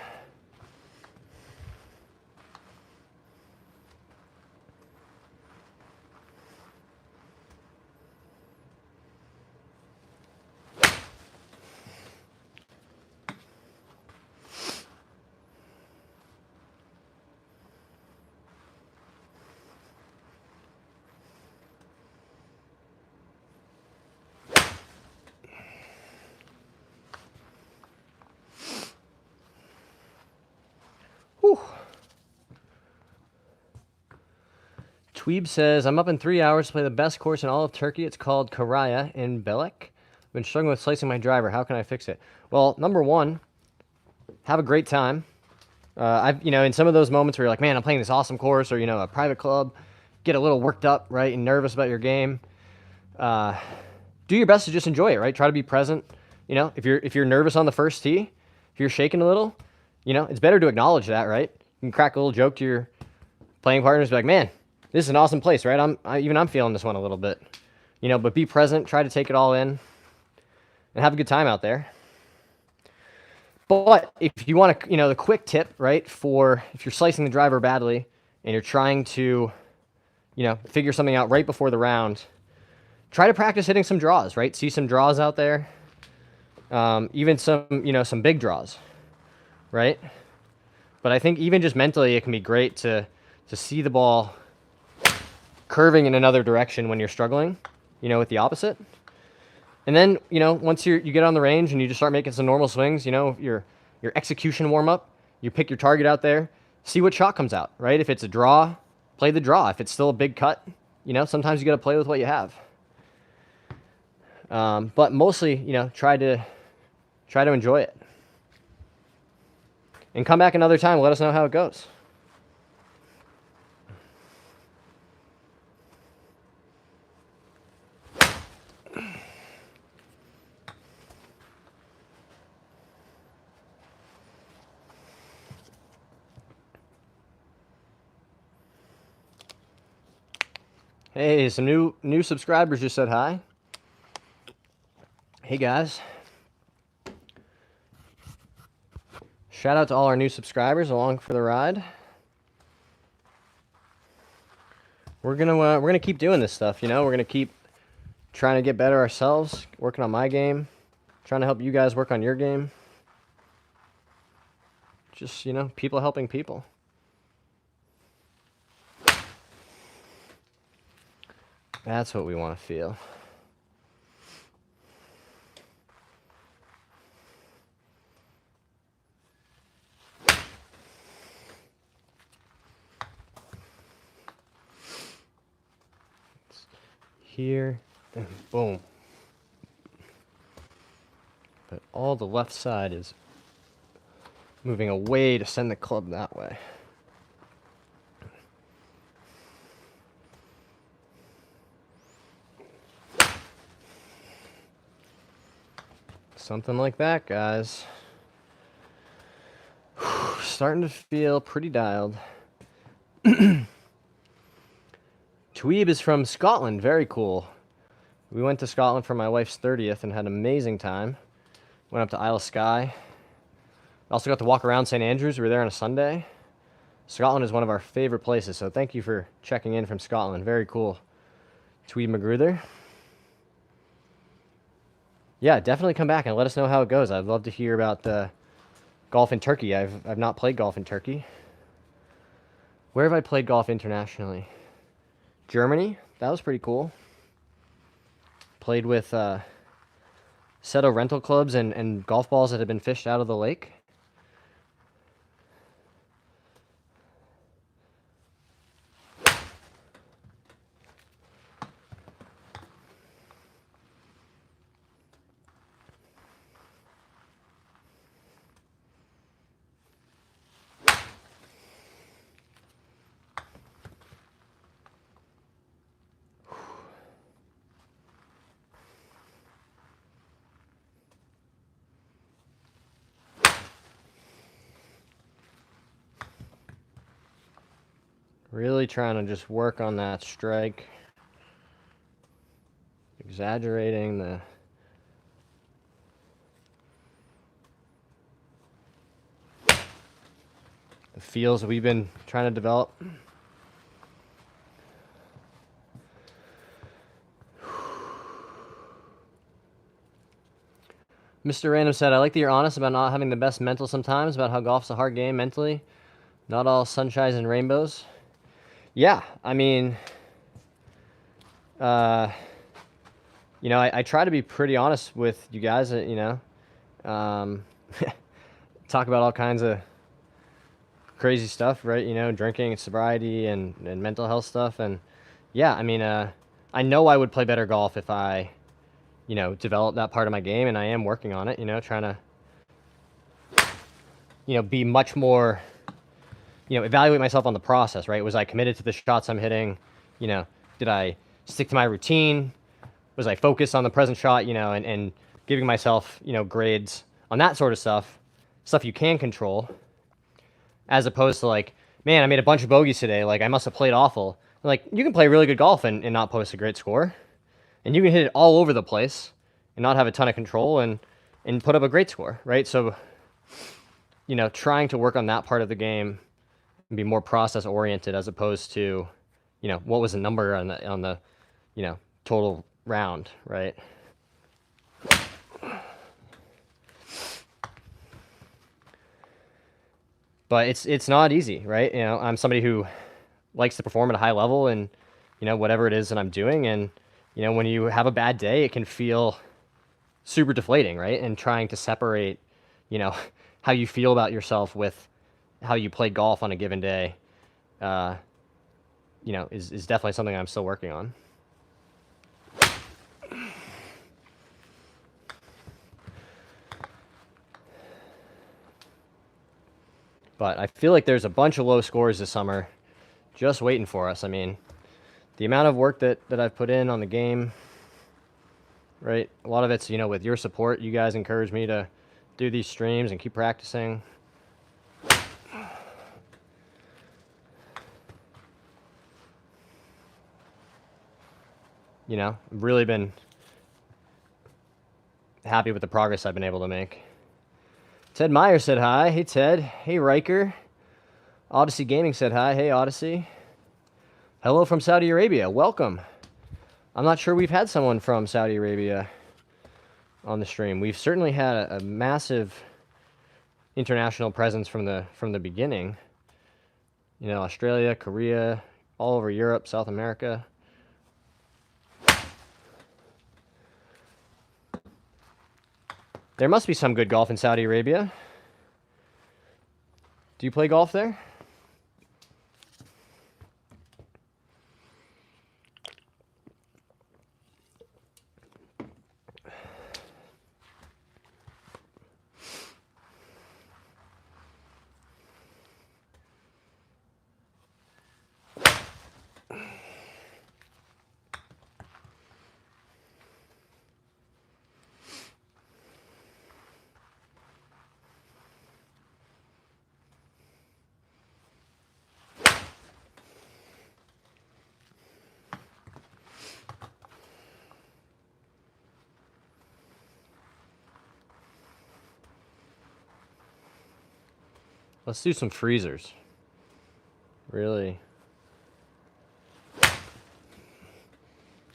Tweeb says, I'm up in 3 hours to play the best course in all of Turkey. It's called Karaya in Belek. I've been struggling with slicing my driver. How can I fix it? Well, number one, have a great time. In some of those moments where you're like, man, I'm playing this awesome course, or, a private club, get a little worked up, right, and nervous about your game. Do your best to just enjoy it, right? Try to be present. If you're nervous on the first tee, if you're shaking a little, it's better to acknowledge that, right? You can crack a little joke to your playing partners, be like, man, this is an awesome place, right? I'm feeling this one a little bit, but be present, try to take it all in, and have a good time out there. But if you want to, the quick tip, right, for if you're slicing the driver badly and you're trying to, you know, figure something out right before the round. Try to practice hitting some draws, right? See some draws out there. Even some, you know, some big draws, right? But I think even just mentally, it can be great to see the ball curving in another direction when you're struggling, you know, with the opposite. And then, you know, once you get on the range and you just start making some normal swings, you know, your execution warm up, you pick your target out there, see what shot comes out, right? If it's a draw, play the draw. If it's still a big cut, you know, sometimes you got to play with what you have. But mostly, you know, try to enjoy it. And come back another time. Let us know how it goes. Hey, some new subscribers just said hi. Hey guys. Shout out to all our new subscribers along for the ride. We're gonna keep doing this stuff, you know. We're gonna keep trying to get better ourselves, working on my game, trying to help you guys work on your game. Just, you know, people helping people. That's what we want to feel. Here and boom. But all the left side is moving away to send the club that way. Something like that, guys. Starting to feel pretty dialed. Tweeb is from Scotland. Very cool. We went to Scotland for my wife's 30th and had an amazing time. Went up to Isle of Skye. Also got to walk around St. Andrews. We were there on a Sunday. Scotland is one of our favorite places, so thank you for checking in from Scotland. Very cool. Tweed Magruder. Yeah, definitely come back and let us know how it goes. I'd love to hear about the golf in Turkey. I've not played golf in Turkey. Where have I played golf internationally? Germany. That was pretty cool. Played with a set of rental clubs and golf balls that had been fished out of the lake. Really trying to just work on that strike. Exaggerating the feels that we've been trying to develop. Mr. Random said, I like that you're honest about not having the best mental sometimes, about how golf's a hard game mentally. Not all sunshines and rainbows. Yeah, I mean, you know, I try to be pretty honest with you guys, you know. Talk about all kinds of crazy stuff, right? You know, drinking and sobriety and mental health stuff. And yeah, I mean, I know I would play better golf if I, you know, developed that part of my game, and I am working on it, you know, trying to, you know, be much more, you know, evaluate myself on the process, right? Was I committed to the shots I'm hitting? You know, did I stick to my routine? Was I focused on the present shot, you know, and giving myself, you know, grades on that sort of stuff you can control, as opposed to like, man, I made a bunch of bogeys today, like I must have played awful. Like, you can play really good golf and not post a great score, and you can hit it all over the place and not have a ton of control and put up a great score, right? So, you know, trying to work on that part of the game and be more process oriented as opposed to, you know, what was the number on the you know, total round, right? But it's not easy, right? You know, I'm somebody who likes to perform at a high level and, you know, whatever it is that I'm doing. And, you know, when you have a bad day, it can feel super deflating, right? And trying to separate, you know, how you feel about yourself with how you play golf on a given day, uh, you know, is definitely something I'm still working on. But I feel like there's a bunch of low scores this summer just waiting for us. I mean, the amount of work that I've put in on the game, right? A lot of it's, you know, with your support. You guys encourage me to do these streams and keep practicing. You know, I've really been happy with the progress I've been able to make. Ted Meyer said hi. Hey, Ted. Hey, Riker. Odyssey Gaming said hi. Hey, Odyssey. Hello from Saudi Arabia. Welcome. I'm not sure we've had someone from Saudi Arabia on the stream. We've certainly had a massive international presence from the beginning. You know, Australia, Korea, all over Europe, South America. There must be some good golf in Saudi Arabia. Do you play golf there? Let's do some freezers. Really.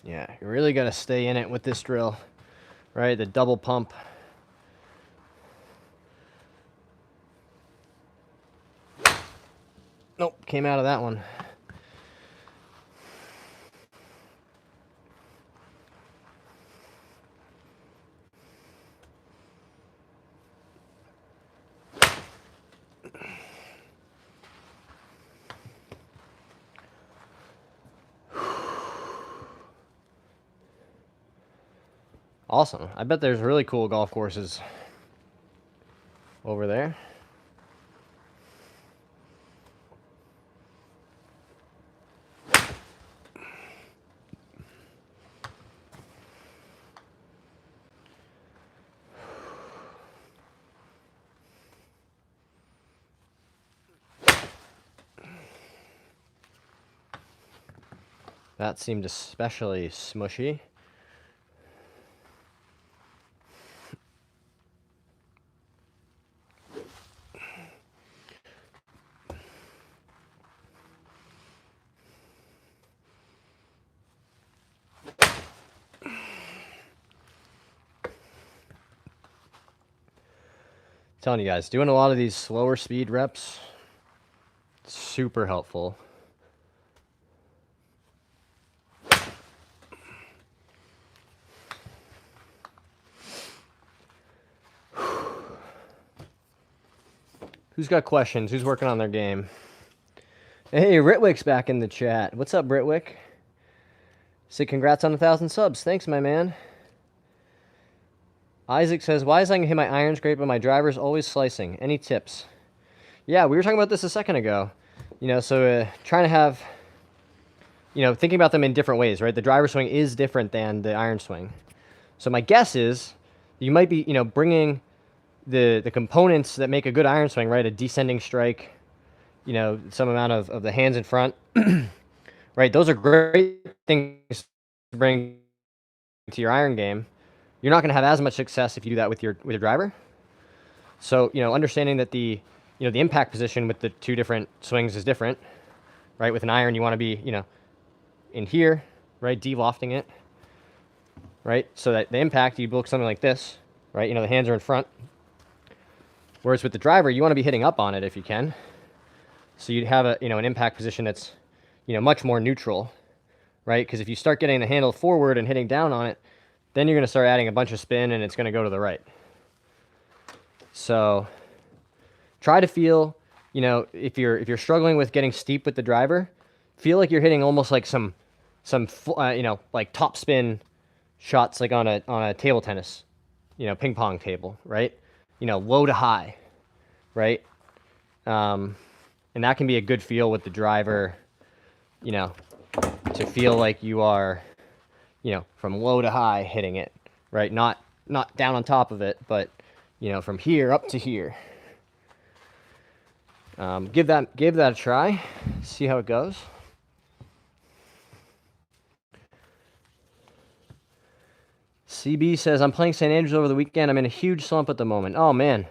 Yeah, you really got to stay in it with this drill, right? The double pump. Nope, came out of that one. Awesome. I bet there's really cool golf courses over there. That seemed especially smushy. Telling you guys, doing a lot of these slower speed reps, super helpful. Who's got questions? Who's working on their game? Hey, Ritwick's back in the chat. What's up, Ritwick? Say congrats on 1,000 subs. Thanks, my man. Isaac says, why is I can hit my iron scrape and my driver's always slicing? Any tips? Yeah, we were talking about this a second ago. You know, so trying to have, you know, thinking about them in different ways, right? The driver swing is different than the iron swing. So my guess is you might be, you know, bringing the components that make a good iron swing, right? A descending strike, you know, some amount of the hands in front, right? Those are great things to bring to your iron game. You're not going to have as much success if you do that with your driver. So, you know, understanding that the impact position with the two different swings is different, right? With an iron, you want to be, you know, in here, right, de-lofting it, right, so that the impact, you look something like this, right, you know, the hands are in front. Whereas with the driver, you want to be hitting up on it if you can. So you'd have a, you know, an impact position that's, you know, much more neutral, right? Because if you start getting the handle forward and hitting down on it, then you're going to start adding a bunch of spin and it's going to go to the right. So try to feel, you know, if you're struggling with getting steep with the driver, feel like you're hitting almost like some you know, like top spin shots, like on a table tennis, you know, ping pong table, right? You know, low to high, right? And that can be a good feel with the driver, you know, to feel like you are, you know, from low to high hitting it, right? Not down on top of it, but, you know, from here up to here. Give that a try, see how it goes. CB says, I'm playing St. Andrews over the weekend. I'm in a huge slump at the moment. Oh, man.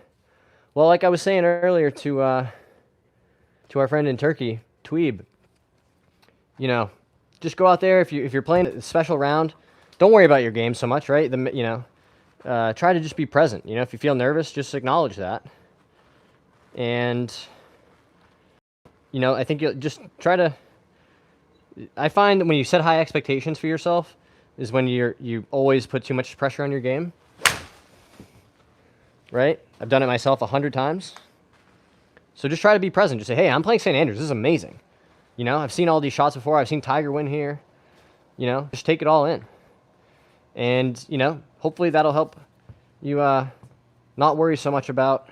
Well, like I was saying earlier to our friend in Turkey, Tweeb, you know, just go out there if you're playing a special round. Don't worry about your game so much, right? You know, try to just be present. You know, if you feel nervous, just acknowledge that. And, you know, I think you'll just try to. I find that when you set high expectations for yourself, is when you always put too much pressure on your game. Right? I've done it myself 100 times. So just try to be present. Just say, hey, I'm playing St. Andrews. This is amazing. You know, I've seen all these shots before. I've seen Tiger win here. You know, just take it all in. And, you know, hopefully that'll help you not worry so much about,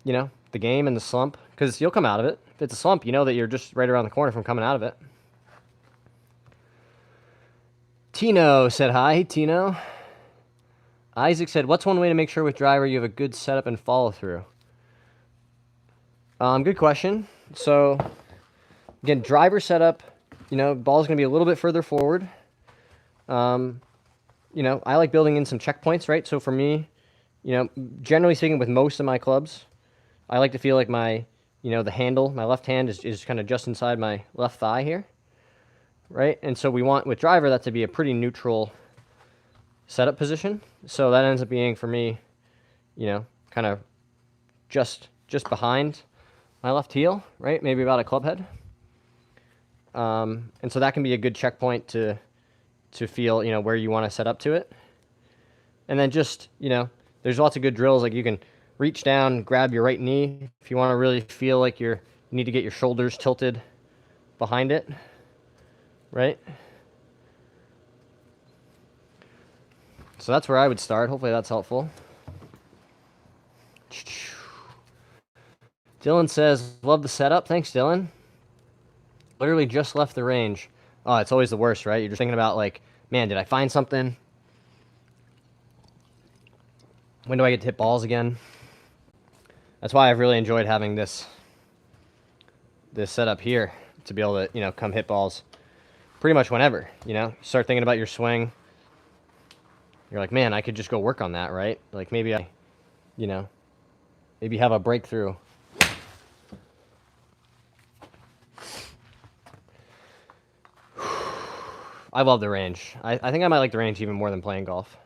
you know, the game and the slump. Because you'll come out of it. If it's a slump, you know that you're just right around the corner from coming out of it. Tino said hi. Hey, Tino. Isaac said, what's one way to make sure with driver you have a good setup and follow through? Good question. So, again, driver setup, you know, ball's going to be a little bit further forward. You know, I like building in some checkpoints, right? So for me, you know, generally speaking with most of my clubs, I like to feel like my, you know, the handle, my left hand is kind of just inside my left thigh here, right? And so we want, with driver, that to be a pretty neutral setup position. So that ends up being, for me, you know, kind of just behind my left heel, right? Maybe about a club head. And so that can be a good checkpoint to feel, you know, where you want to set up to it. And then just, you know, there's lots of good drills. Like you can reach down, grab your right knee if you want to really feel like you need to get your shoulders tilted behind it, right? So that's where I would start. Hopefully that's helpful. Dylan says, love the setup. Thanks, Dylan. Literally just left the range. Oh, it's always the worst, right? You're just thinking about like, man, did I find something? When do I get to hit balls again? That's why I've really enjoyed having this setup here to be able to, you know, come hit balls pretty much whenever, you know? Start thinking about your swing. You're like, man, I could just go work on that, right? Like maybe I, you know, maybe have a breakthrough. I love the range. I think I might like the range even more than playing golf.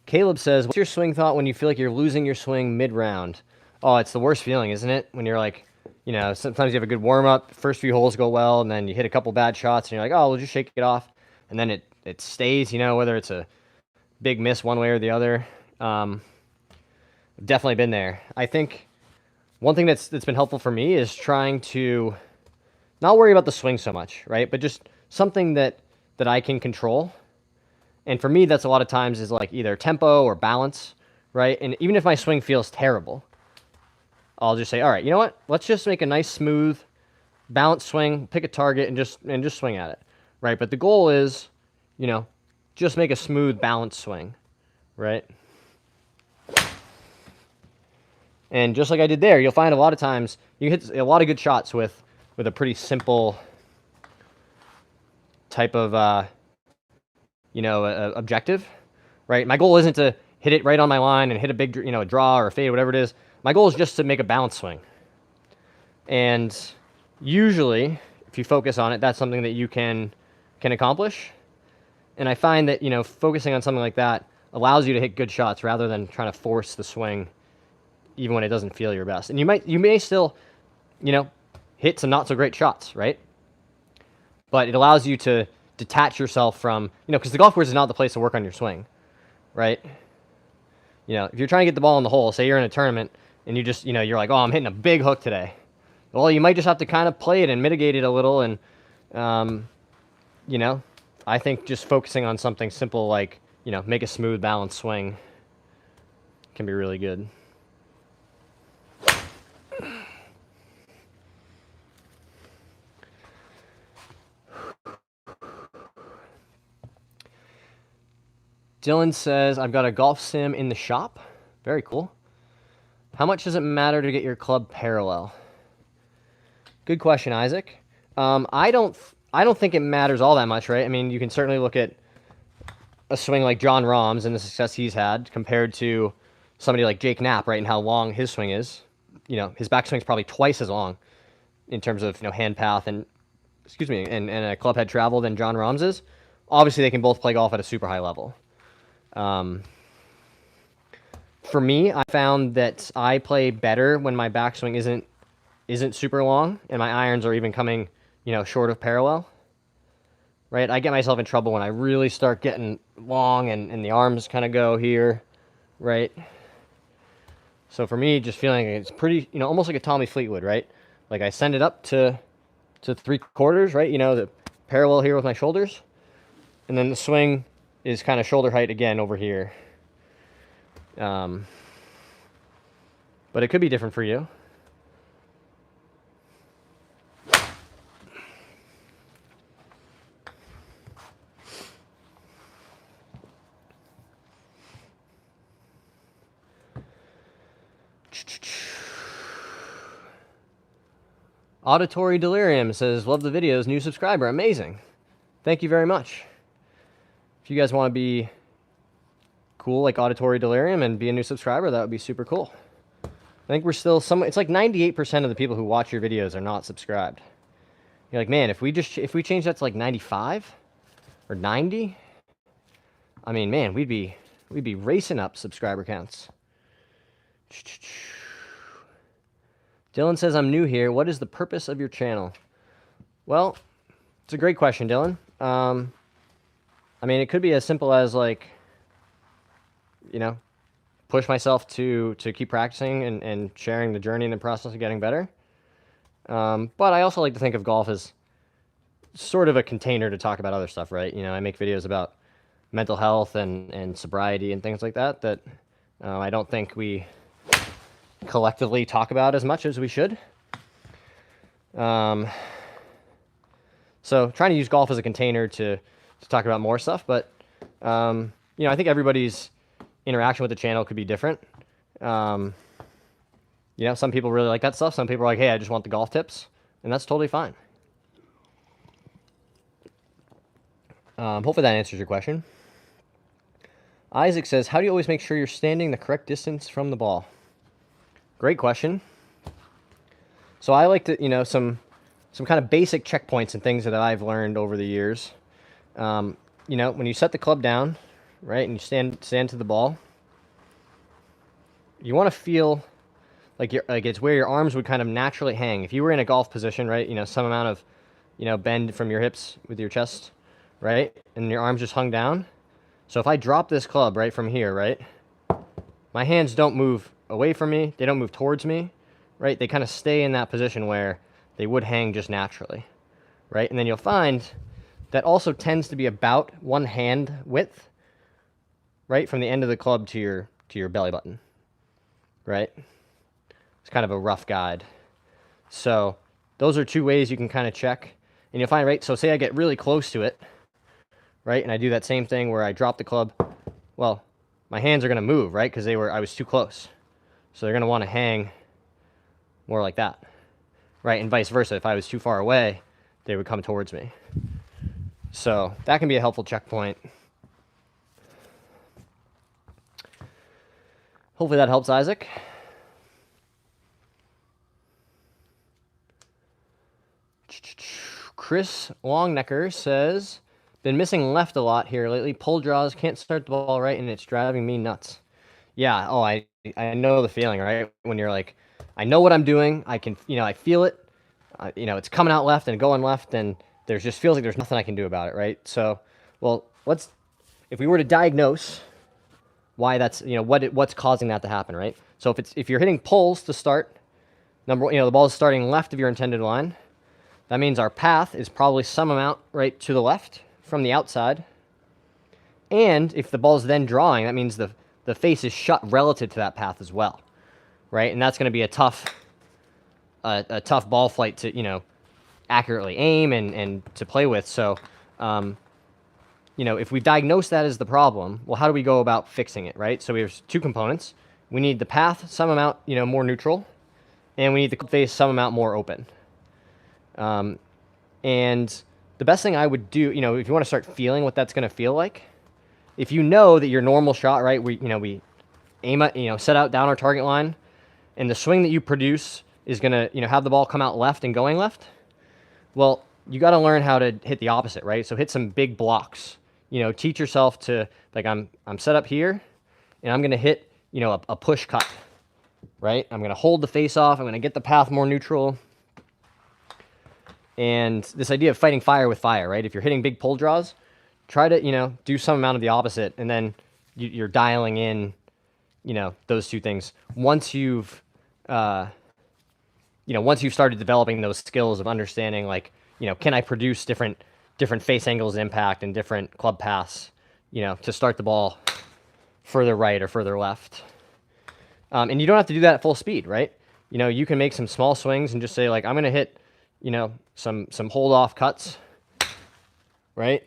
Caleb says, what's your swing thought when you feel like you're losing your swing mid-round? Oh, it's the worst feeling, isn't it? When you're like, you know, sometimes you have a good warm-up, first few holes go well, and then you hit a couple bad shots, and you're like, oh, we'll just shake it off. And then it stays, you know, whether it's a big miss one way or the other. I've definitely been there. I think one thing that's been helpful for me is trying to not worry about the swing so much, right? But just something that I can control. And for me, that's a lot of times is like either tempo or balance, right? And even if my swing feels terrible, I'll just say, all right, you know what? Let's just make a nice, smooth, balanced swing, pick a target, and just swing at it, right? But the goal is, you know, just make a smooth, balanced swing, right? And just like I did there, you'll find a lot of times you hit a lot of good shots with a pretty simple type of you know, objective, right? My goal isn't to hit it right on my line and hit a big, you know, a draw or a fade, whatever it is. My goal is just to make a balanced swing. And usually, if you focus on it, that's something that you can accomplish. And I find that, you know, focusing on something like that allows you to hit good shots rather than trying to force the swing even when it doesn't feel your best. And you may still, you know, hit some not so great shots, right? But it allows you to detach yourself from, you know, because the golf course is not the place to work on your swing, right? You know, if you're trying to get the ball in the hole, say you're in a tournament and you just, you know, you're like, oh, I'm hitting a big hook today. Well, you might just have to kind of play it and mitigate it a little. And, you know, I think just focusing on something simple like, you know, make a smooth, balanced swing can be really good. Dylan says, I've got a golf sim in the shop. Very cool. How much does it matter to get your club parallel? Good question, Isaac. I don't think it matters all that much, right? I mean, you can certainly look at a swing like John Rahm's and the success he's had compared to somebody like Jake Knapp, right, and how long his swing is. You know, his backswing's probably twice as long in terms of, you know, hand path and, excuse me, and a club head travel than John Rahm's is. Obviously, they can both play golf at a super high level. For me, I found that I play better when my backswing isn't super long and my irons are even coming, you know, short of parallel. Right? I get myself in trouble when I really start getting long and the arms kind of go here, right? So for me, just feeling it's pretty, you know, almost like a Tommy Fleetwood, right? Like I send it up to 3/4, right? You know, the parallel here with my shoulders. And then the swing is kind of shoulder height again over here. But it could be different for you. Auditory Delirium says, love the videos, new subscriber, amazing. Thank you very much. If you guys want to be cool like Auditory Delirium and be a new subscriber, that would be super cool. I think we're still it's like 98% of the people who watch your videos are not subscribed. You're like, man, if we change that to like 95 or 90, I mean, man, we'd be racing up subscriber counts. Dylan says, I'm new here. What is the purpose of your channel? Well, it's a great question, Dylan. I mean, it could be as simple as like, you know, push myself to keep practicing and sharing the journey and the process of getting better. But I also like to think of golf as sort of a container to talk about other stuff, right? You know, I make videos about mental health and sobriety and things like that I don't think we collectively talk about as much as we should. So trying to use golf as a container to talk about more stuff, but you know, I think everybody's interaction with the channel could be different. You know, some people really like that stuff. Some people are like, hey, I just want the golf tips, and that's totally fine. Hopefully that answers your question. Isaac says, how do you always make sure you're standing the correct distance from the ball? Great question. So I like to, you know, some kind of basic checkpoints and things that I've learned over the years. You know, when you set the club down, right, and you stand to the ball, you want to feel like it's where your arms would kind of naturally hang. If you were in a golf position, right, you know, some amount of, you know, bend from your hips with your chest, right, and your arms just hung down. So if I drop this club right from here, right, my hands don't move away from me. They don't move towards me, right? They kind of stay in that position where they would hang just naturally, right? And then you'll find that also tends to be about one hand width, right, from the end of the club to your belly button, right? It's kind of a rough guide. So those are two ways you can kind of check. And you'll find, right, so say I get really close to it, right, and I do that same thing where I drop the club, well, my hands are going to move, right, because I was too close. So they're going to want to hang more like that, right, and vice versa. If I was too far away, they would come towards me. So that can be a helpful checkpoint. Hopefully that helps, Isaac. Chris Longnecker says, been missing left a lot here lately. Pull draws, can't start the ball right, and it's driving me nuts. Yeah, oh, I know the feeling, right? When you're like, I know what I'm doing. I can, I feel it. It's coming out left and going left, and there's just feels like there's nothing I can do about it, right? So, well, if we were to diagnose why that's, what's causing that to happen, right? So if you're hitting pulls to start, the ball is starting left of your intended line. That means our path is probably some amount right to the left from the outside. And if the ball is then drawing, that means the face is shut relative to that path as well, right? And that's going to be a tough ball flight to, accurately aim and to play with. So, if we diagnose that as the problem, well, how do we go about fixing it, right? So we have two components. We need the path some amount, more neutral, and we need the face some amount more open. And the best thing I would do, if you want to start feeling what that's going to feel like, if you know that your normal shot, right, we aim at, set out down our target line, and the swing that you produce is going to, have the ball come out left and going left, well, you got to learn how to hit the opposite, right? So hit some big blocks. Teach yourself to, like, I'm set up here, and I'm going to hit, a push cut, right? I'm going to hold the face off. I'm going to get the path more neutral. And this idea of fighting fire with fire, right? If you're hitting big pull draws, try to, do some amount of the opposite, and then you're dialing in, those two things. Once you've started developing those skills of understanding, like, can I produce different face angles of impact and different club paths, to start the ball further right or further left. And you don't have to do that at full speed, right? You can make some small swings and just say, like, I'm going to hit, some hold off cuts, right?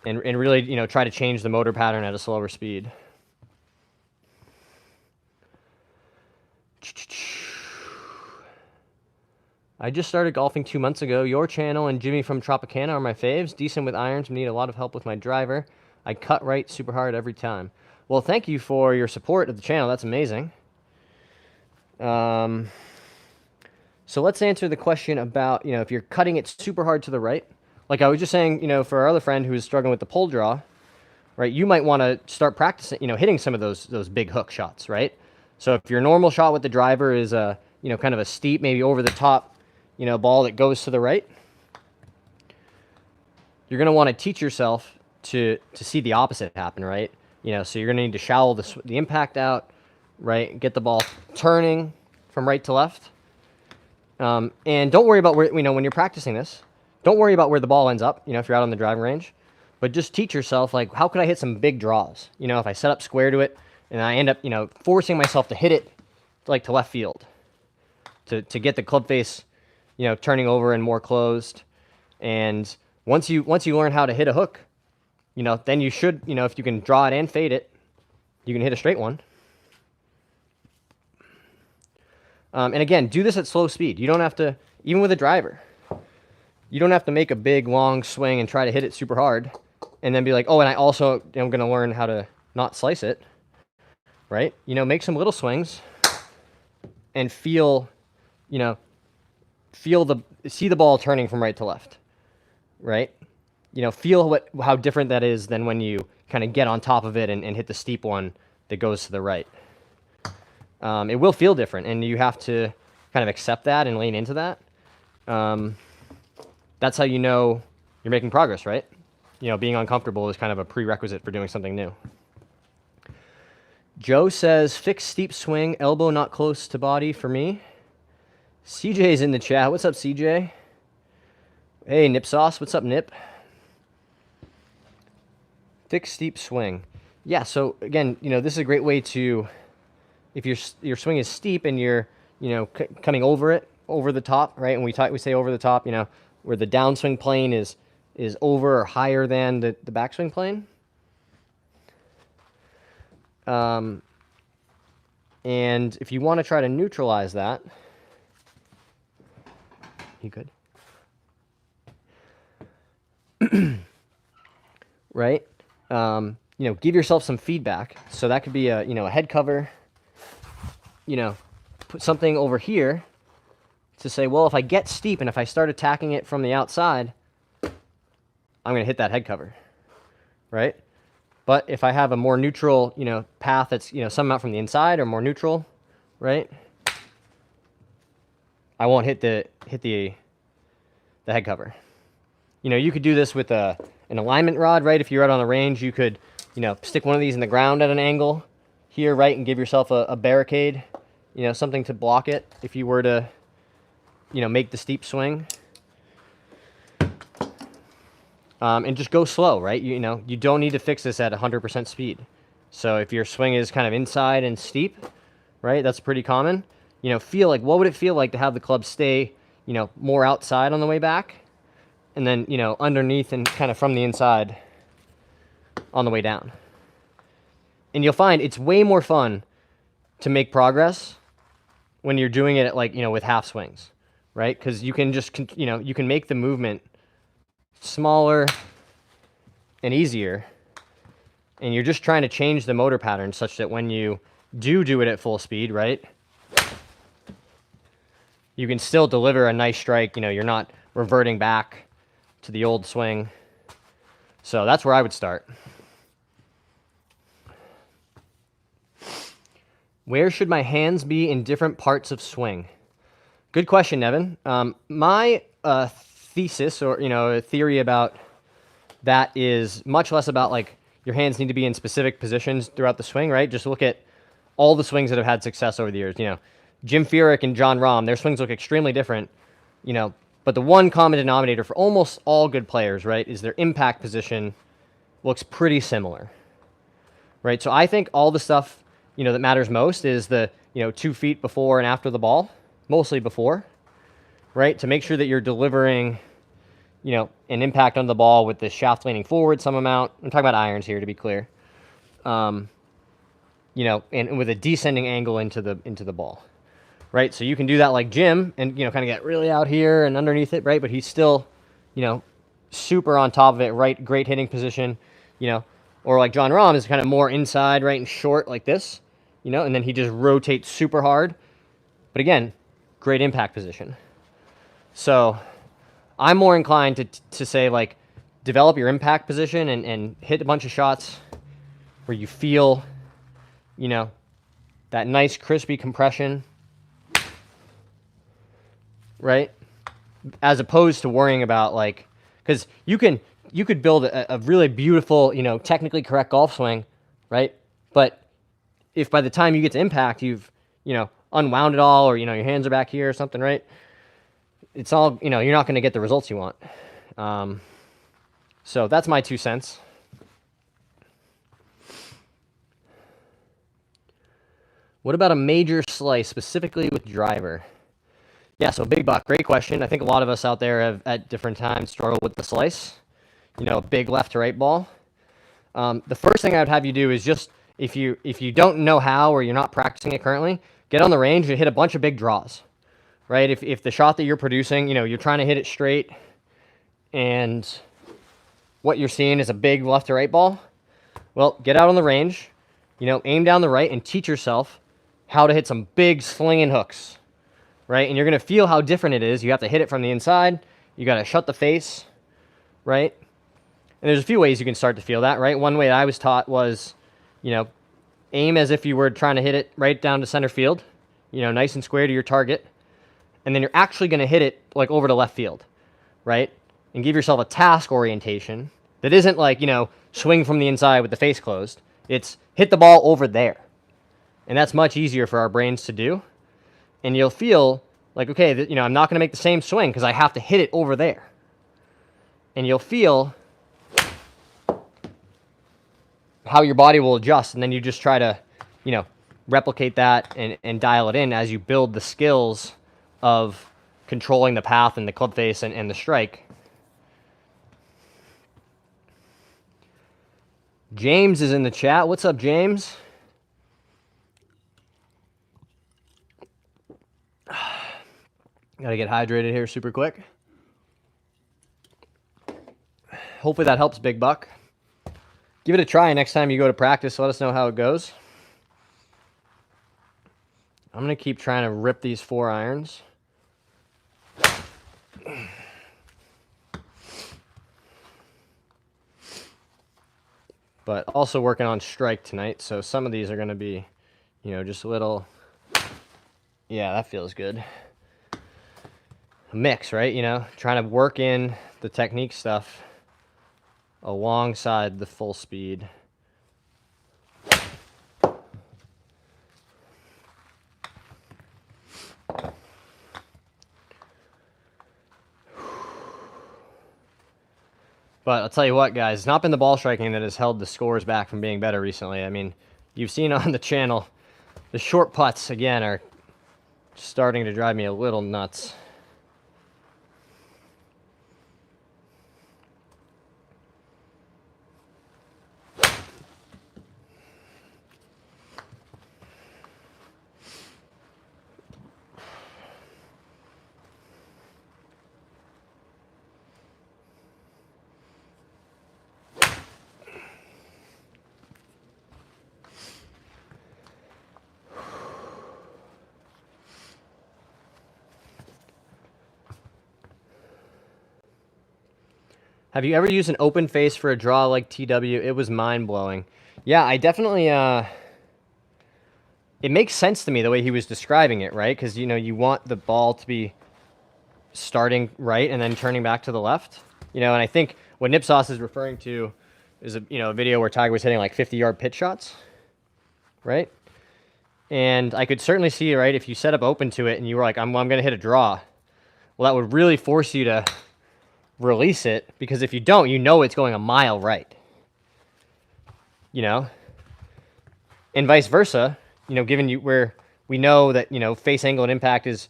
And really, try to change the motor pattern at a slower speed. I just started golfing 2 months ago. Your channel and Jimmy from Tropicana are my faves. Decent with irons, need a lot of help with my driver. I cut right super hard every time. Well, thank you for your support of the channel. That's amazing. So let's answer the question about, if you're cutting it super hard to the right. Like I was just saying, for our other friend who is struggling with the pull draw, right, you might want to start practicing, hitting some of those big hook shots, right? So if your normal shot with the driver is a, kind of a steep, maybe over the top, ball that goes to the right, you're going to want to teach yourself to see the opposite happen, right? So you're going to need to shallow the impact out, right? Get the ball turning from right to left. And don't worry about where, when you're practicing this, don't worry about where the ball ends up, if you're out on the driving range, but just teach yourself, like, how could I hit some big draws? If I set up square to it and I end up, forcing myself to hit it like to left field to get the club face, turning over and more closed. And once you learn how to hit a hook, then you should, if you can draw it and fade it, you can hit a straight one. And again, do this at slow speed. You don't have to, even with a driver, you don't have to make a big, long swing and try to hit it super hard and then be like, oh, and I also am going to learn how to not slice it, right? Make some little swings and feel, see the ball turning from right to left, right? Feel how different that is than when you kind of get on top of it and hit the steep one that goes to the right. It will feel different, and you have to kind of accept that and lean into that. That's how you're making progress, right? Being uncomfortable is kind of a prerequisite for doing something new. Joe says, fixed steep swing, elbow not close to body for me. CJ's in the chat. What's up, CJ? Hey, Nip Sauce. What's up, Nip? Fixed steep swing. Yeah, so again, this is a great way to, if your swing is steep and you're, coming over it, over the top, right? And we say over the top, where the downswing plane is over or higher than the backswing plane. And if you want to try to neutralize that, you good? Right? Give yourself some feedback. So that could be a head cover, put something over here to say, well, if I get steep and if I start attacking it from the outside, I'm going to hit that head cover, right? But if I have a more neutral, path that's, some amount from the inside or more neutral, right? I won't hit the head cover. You could do this with an alignment rod, right? If you're out on the range, you could, stick one of these in the ground at an angle here, right? And give yourself a barricade, something to block it if you were to, make the steep swing. And just go slow, right? You don't need to fix this at 100% speed. So if your swing is kind of inside and steep, right? That's pretty common. Feel like, what would it feel like to have the club stay, more outside on the way back? And then, underneath and kind of from the inside on the way down. And you'll find it's way more fun to make progress when you're doing it at with half swings, right? Because you can just, you can make the movement smaller and easier. And you're just trying to change the motor pattern such that when you do it at full speed, right? You can still deliver a nice strike. You're not reverting back to the old swing. So that's where I would start. Where should my hands be in different parts of swing? Good question, Nevin. My thesis or theory about that is much less about your hands need to be in specific positions throughout the swing, right? Just look at all the swings that have had success over the years. Jim Furyk and John Rahm, their swings look extremely different, but the one common denominator for almost all good players, right, is their impact position looks pretty similar, right? So I think all the stuff, that matters most is the, 2 feet before and after the ball, mostly before, right? To make sure that you're delivering, an impact on the ball with the shaft leaning forward some amount. I'm talking about irons here, to be clear. And with a descending angle into the ball, right? So you can do that like Jim and, kind of get really out here and underneath it, right? But he's still, super on top of it, right? Great hitting position, or like John Rahm is kind of more inside, right? And short like this, and then he just rotates super hard. But again, great impact position. So I'm more inclined to say develop your impact position and hit a bunch of shots where you feel, that nice crispy compression, right? As opposed to worrying about because you could build a really beautiful, technically correct golf swing, right? But if by the time you get to impact, you've, unwound it all, or, your hands are back here or something, right? It's all, you're not going to get the results you want. So that's my 2 cents. What about a major slice, specifically with driver? Yeah, so Big Buck, great question. I think a lot of us out there have at different times struggled with the slice, big left to right ball. The first thing I would have you do is just, if you don't know how or you're not practicing it currently, get on the range and hit a bunch of big draws, right? If the shot that you're producing, you're trying to hit it straight and what you're seeing is a big left to right ball, well, get out on the range, aim down the right and teach yourself how to hit some big slinging hooks, right? And you're going to feel how different it is. You have to hit it from the inside. You got to shut the face, right? And there's a few ways you can start to feel that, right? One way I was taught was, aim as if you were trying to hit it right down to center field, nice and square to your target. And then you're actually going to hit it over to left field, right? And give yourself a task orientation that isn't swing from the inside with the face closed. It's hit the ball over there. And that's much easier for our brains to do. And you'll feel okay, I'm not going to make the same swing because I have to hit it over there. And you'll feel how your body will adjust, and then you just try to, replicate that and dial it in as you build the skills of controlling the path and the club face and the strike. James is in the chat. What's up, James? Gotta get hydrated here super quick. Hopefully that helps, Big Buck. Give it a try next time you go to practice. Let us know how it goes. I'm going to keep trying to rip these 4 irons. but also working on strike tonight. So some of these are going to be, you know, just a little, yeah, that feels good. A mix, right? You know, trying to work in the technique stuff alongside the full speed. But I'll tell you what, guys, it's not been the ball striking that has held the scores back from being better recently. I mean, you've seen on the channel, the short putts, again, are starting to drive me a little nuts. Have you ever used an open face for a draw like TW? It was mind-blowing. Yeah, I definitely, it makes sense to me the way he was describing it, right? Because, you know, you want the ball to be starting right and then turning back to the left. You know, and I think what Nipsauce is referring to is a, you know, a video where Tiger was hitting like 50-yard pitch shots, right? And I could certainly see, right, if you set up open to it and you were like, I'm going to hit a draw, well, that would really force you to release it, because if you don't, you know it's going a mile right. You know? And vice versa, you know, given you where we know that, you know, face angle and impact is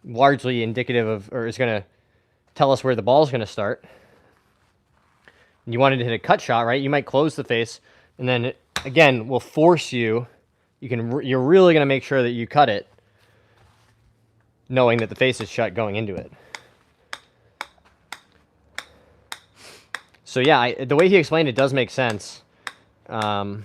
largely indicative of, or is going to tell us where the ball is going to start. And you wanted to hit a cut shot, right? You might close the face, and then it, again, will force you. You're really going to make sure that you cut it, knowing that the face is shut going into it. So yeah, the way he explained it does make sense. But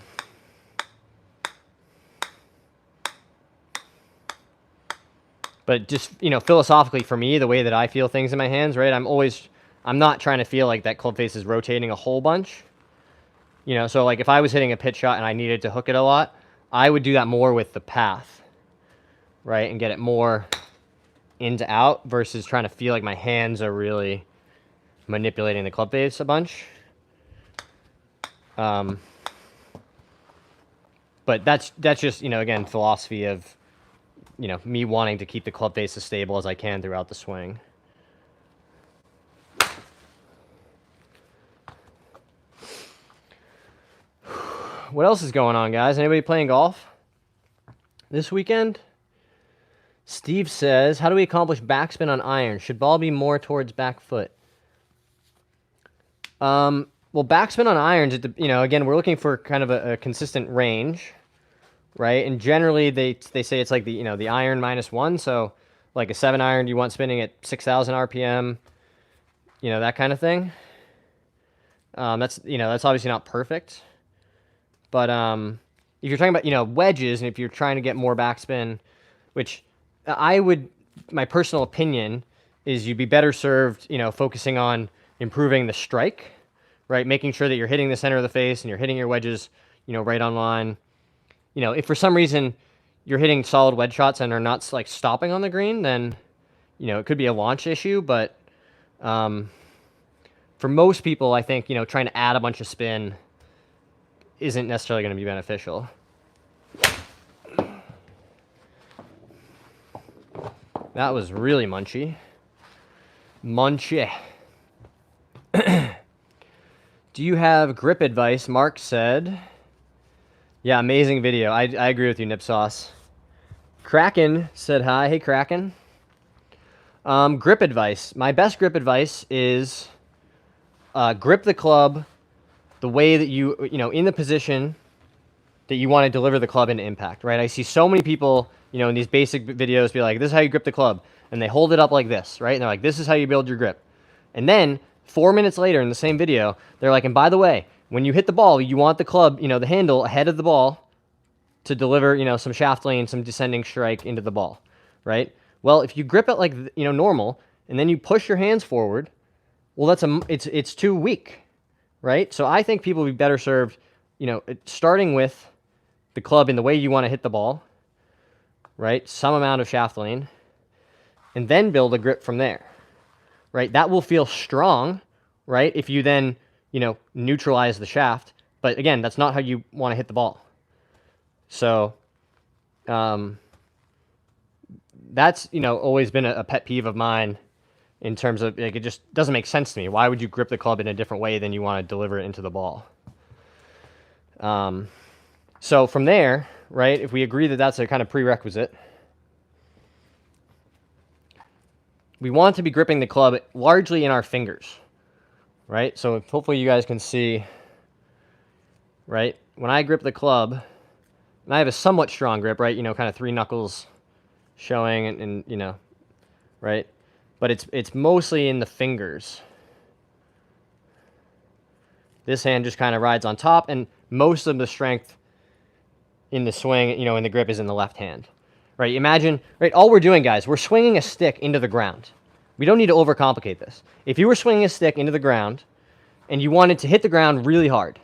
just, you know, philosophically for me, the way that I feel things in my hands, right? I'm not trying to feel like that club face is rotating a whole bunch. You know, so like if I was hitting a pitch shot and I needed to hook it a lot, I would do that more with the path, right? And get it more into out versus trying to feel like my hands are really manipulating the club face a bunch. But that's just, you know, again, philosophy of, you know, me wanting to keep the club face as stable as I can throughout the swing. What else is going on, guys? Anybody playing golf this weekend? Steve says, how do we accomplish backspin on iron? Should ball be more towards back foot? Well, backspin on irons, you know, again, we're looking for kind of a consistent range, right? And generally, they say it's like the, you know, the iron -1. So like a 7 iron, you want spinning at 6,000 RPM, you know, that kind of thing. That's, you know, that's obviously not perfect. But if you're talking about, you know, wedges, and if you're trying to get more backspin, which my personal opinion is you'd be better served, you know, focusing on improving the strike, right? Making sure that you're hitting the center of the face and you're hitting your wedges, you know, right on line. You know, if for some reason you're hitting solid wedge shots and are not like stopping on the green, then, you know, it could be a launch issue. But for most people, I think, you know, trying to add a bunch of spin isn't necessarily going to be beneficial. That was really munchy. Munchy. Do you have grip advice? Mark said. Yeah, amazing video. I agree with you, Nipsauce. Kraken said hi. Hey, Kraken. Grip advice. My best grip advice is grip the club the way that you know, in the position that you want to deliver the club into impact, right? I see so many people, you know, in these basic videos be like, this is how you grip the club. And they hold it up like this, right? And they're like, this is how you build your grip. And then 4 minutes later in the same video, they're like, and by the way, when you hit the ball, you want the club, you know, the handle ahead of the ball to deliver, you know, some shaft lane, some descending strike into the ball, right? Well, if you grip it like, you know, normal, and then you push your hands forward, well, it's too weak, right? So I think people would be better served starting with the club in the way you want to hit the ball, right? Some amount of shaft lane, and then build a grip from there, right? That will feel strong, right? If you then, neutralize the shaft. But again, that's not how you want to hit the ball. So that's, always been a pet peeve of mine in terms of, like, it just doesn't make sense to me. Why would you grip the club in a different way than you want to deliver it into the ball? So from there, right, if we agree that that's a kind of prerequisite, we want to be gripping the club largely in our fingers, right? So hopefully you guys can see, right, when I grip the club, and I have a somewhat strong grip, right, kind of 3 knuckles showing, and right, but it's mostly in the fingers. This hand just kind of rides on top, and most of the strength in the swing, in the grip is in the left hand, right? Imagine, right, all we're doing, guys, we're swinging a stick into the ground. We don't need to overcomplicate this. If you were swinging a stick into the ground and you wanted to hit the ground really hard,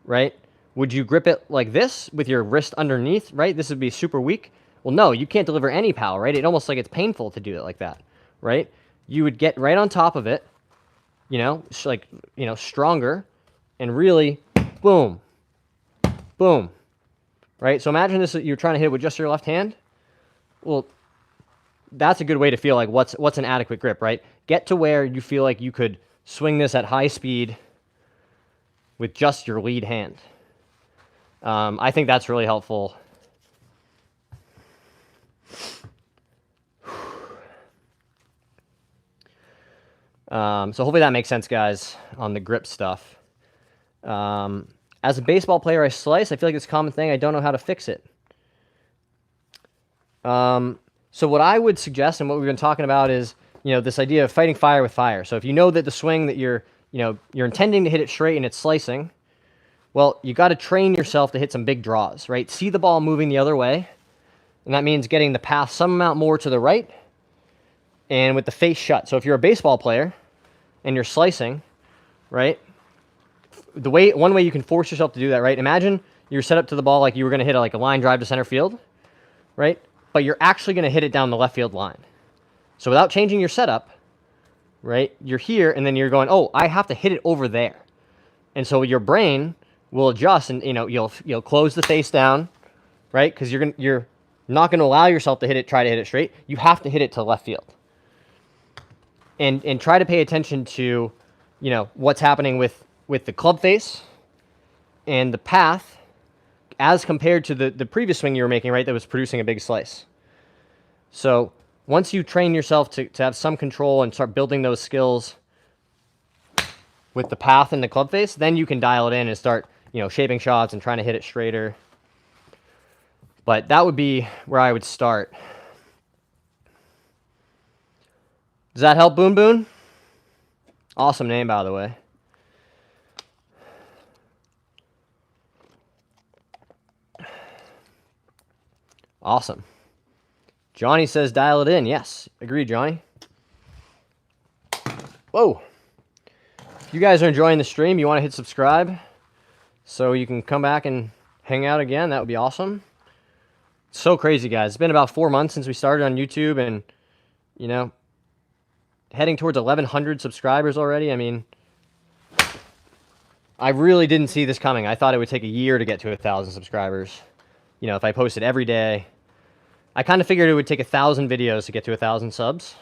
right, would you grip it like this with your wrist underneath, right? This would be super weak. Well, no, you can't deliver any power, right? It almost like it's painful to do it like that, right? You would get right on top of it, stronger, and really, boom, boom, right? So imagine this, you're trying to hit it with just your left hand. Well, that's a good way to feel like what's an adequate grip, right? Get to where you feel like you could swing this at high speed with just your lead hand. I think that's really helpful. So hopefully that makes sense, guys, on the grip stuff. As a baseball player, I slice. I feel like it's a common thing. I don't know how to fix it. So what I would suggest, and what we've been talking about, is this idea of fighting fire with fire. So if you know that the swing that you're intending to hit it straight and it's slicing, well, you got to train yourself to hit some big draws, right? See the ball moving the other way, and that means getting the path some amount more to the right, and with the face shut. So if you're a baseball player and you're slicing, right? One way you can force yourself to do that, right? Imagine you're set up to the ball like you were going to hit a line drive to center field, right? But you're actually going to hit it down the left field line. So without changing your setup, right, you're here, and then you're going, oh, I have to hit it over there. And so your brain will adjust, and you'll close the face down, right? Because you're not going to allow yourself to try to hit it straight. You have to hit it to left field. And try to pay attention to, what's happening with the club face and the path as compared to the previous swing you were making, right, that was producing a big slice. So once you train yourself to have some control and start building those skills with the path and the club face, then you can dial it in and start, shaping shots and trying to hit it straighter. But that would be where I would start. Does that help, Boon Boon? Awesome name, by the way. Awesome. Johnny says dial it in. Yes, agree, Johnny. Whoa. If you guys are enjoying the stream, you want to hit subscribe so you can come back and hang out again. That would be awesome. It's so crazy, guys. It's been about 4 months since we started on YouTube, and, heading towards 1,100 subscribers already. I mean, I really didn't see this coming. I thought it would take a year to get to 1,000 subscribers. If I posted every day. I kind of figured it would take 1,000 videos to get to 1,000 subs.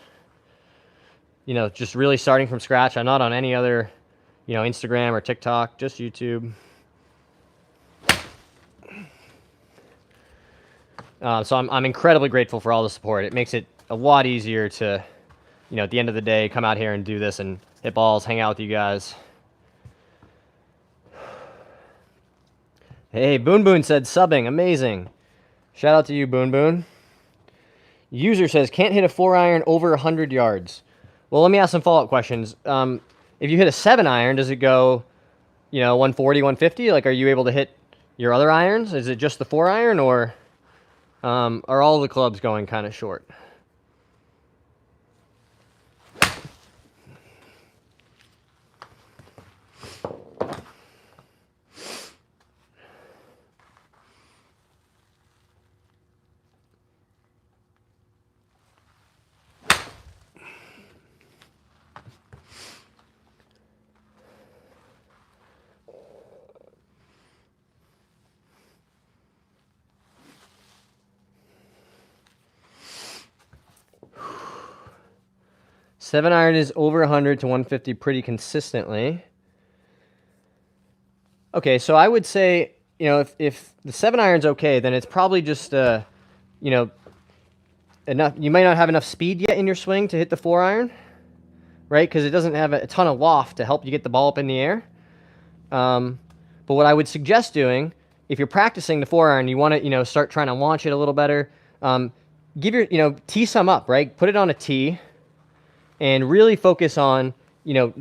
Just really starting from scratch. I'm not on any other, Instagram or TikTok, just YouTube. So I'm incredibly grateful for all the support. It makes it a lot easier to, at the end of the day, come out here and do this and hit balls, hang out with you guys. Hey, Boon Boon said subbing. Amazing. Shout out to you, Boon Boon. User says, can't hit a 4-iron over 100 yards. Well, let me ask some follow-up questions. If you hit a 7-iron, does it go, 140, 150? Like, are you able to hit your other irons? Is it just the 4-iron, or are all the clubs going kind of short? 7-iron is over 100 to 150 pretty consistently. Okay, so I would say, if the 7-iron's okay, then it's probably just, enough. You might not have enough speed yet in your swing to hit the 4-iron, right? Because it doesn't have a ton of loft to help you get the ball up in the air. But what I would suggest doing, if you're practicing the 4-iron, you want to, start trying to launch it a little better. Tee some up, right? Put it on a tee, and really focus on,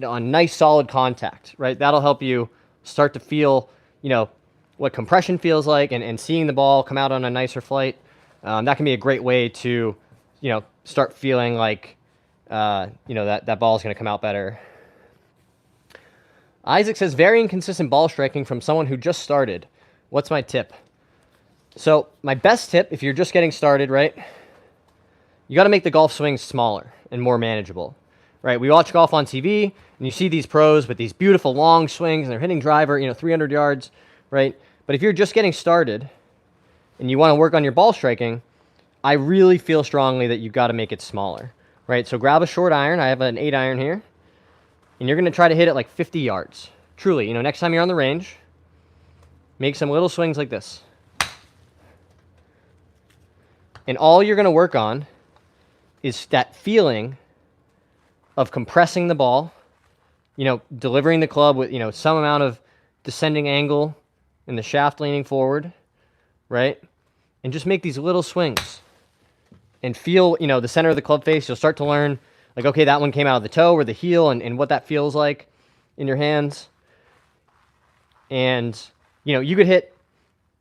on nice solid contact, right? That'll help you start to feel, what compression feels like, and seeing the ball come out on a nicer flight. That can be a great way to, start feeling like, that ball is going to come out better. Isaac says, very inconsistent ball striking from someone who just started. What's my tip? So my best tip, if you're just getting started, right, you got to make the golf swings smaller and more manageable, right? We watch golf on TV, and you see these pros with these beautiful long swings, and they're hitting driver, 300 yards, right? But if you're just getting started and you want to work on your ball striking, I really feel strongly that you've got to make it smaller, right? So grab a short iron. I have an 8-iron here. And you're going to try to hit it like 50 yards. Truly, next time you're on the range, make some little swings like this. And all you're going to work on is that feeling of compressing the ball, delivering the club with, some amount of descending angle and the shaft leaning forward, right? And just make these little swings and feel, the center of the club face. You'll start to learn, like, okay, that one came out of the toe or the heel, and what that feels like in your hands. And, you could hit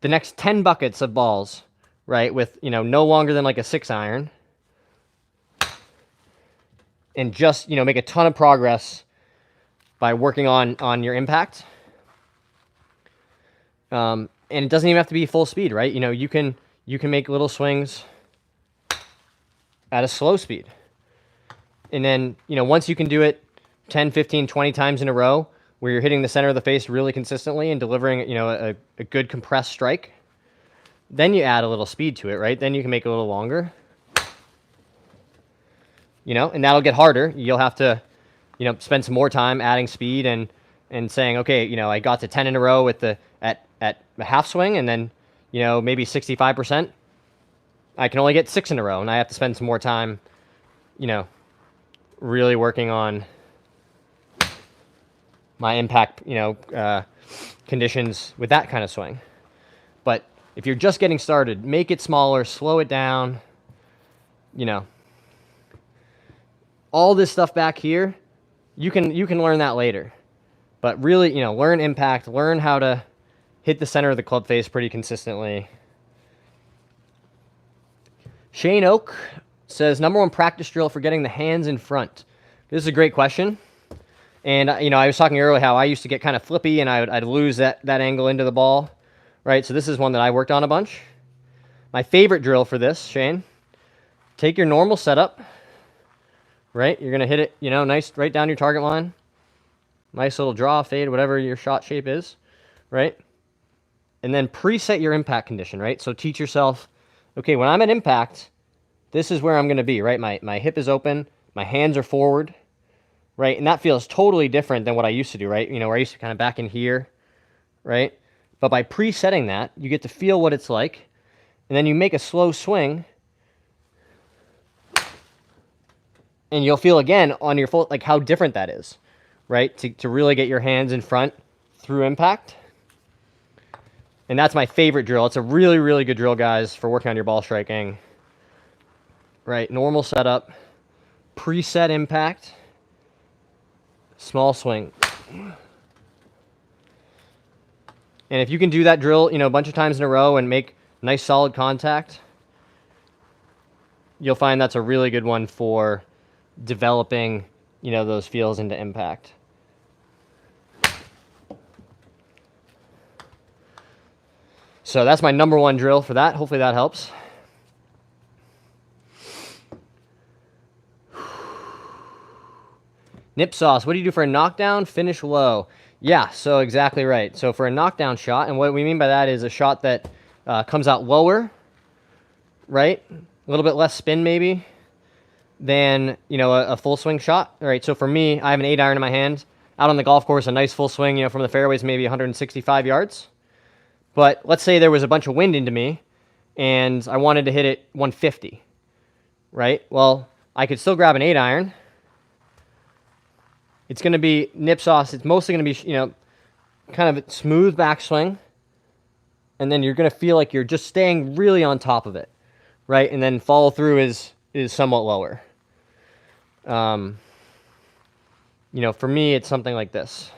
the next 10 buckets of balls, right, with, no longer than like a 6-iron. And just, make a ton of progress by working on your impact. And it doesn't even have to be full speed, right? You can make little swings at a slow speed. And then, once you can do it 10, 15, 20 times in a row, where you're hitting the center of the face really consistently and delivering, a good compressed strike, then you add a little speed to it, right? Then you can make it a little longer. And that'll get harder. You'll have to, spend some more time adding speed and saying, okay, I got to 10 in a row with at a half swing, and then, maybe 65%. I can only get 6 in a row, and I have to spend some more time, really working on my impact, conditions with that kind of swing. But if you're just getting started, make it smaller, slow it down. All this stuff back here, you can learn that later. But really, learn impact, learn how to hit the center of the club face pretty consistently. Shane Oak says, number one practice drill for getting the hands in front. This is a great question. And, I was talking earlier how I used to get kind of flippy, and I'd lose that angle into the ball, right? So this is one that I worked on a bunch. My favorite drill for this, Shane, take your normal setup, right? You're going to hit it, nice right down your target line. Nice little draw, fade, whatever your shot shape is, right? And then preset your impact condition, right? So teach yourself, okay, when I'm at impact, this is where I'm going to be, right? My hip is open, my hands are forward, right? And that feels totally different than what I used to do, right? Where I used to kind of back in here, right? But by presetting that, you get to feel what it's like, and then you make a slow swing, and you'll feel again on your foot, like how different that is, right? To really get your hands in front through impact. And that's my favorite drill. It's a really, really good drill, guys, for working on your ball striking. Right, normal setup, preset impact, small swing. And if you can do that drill, a bunch of times in a row and make nice solid contact, you'll find that's a really good one for developing, those feels into impact. So that's my number one drill for that. Hopefully that helps. Nip sauce, what do you do for a knockdown? Finish low. Yeah, so exactly right. So for a knockdown shot, and what we mean by that is a shot that comes out lower, right? A little bit less spin maybe, than, you know, a full swing shot. All right, so for me, I have an 8-iron in my hand. Out on the golf course, a nice full swing, you know, from the fairways, maybe 165 yards. But let's say there was a bunch of wind into me, and I wanted to hit it 150, right? Well, I could still grab an 8-iron. It's going to be nip sauce. It's mostly going to be, you know, kind of a smooth backswing. And then you're going to feel like you're just staying really on top of it, right? And then follow through is somewhat lower. You know, for me, it's something like this,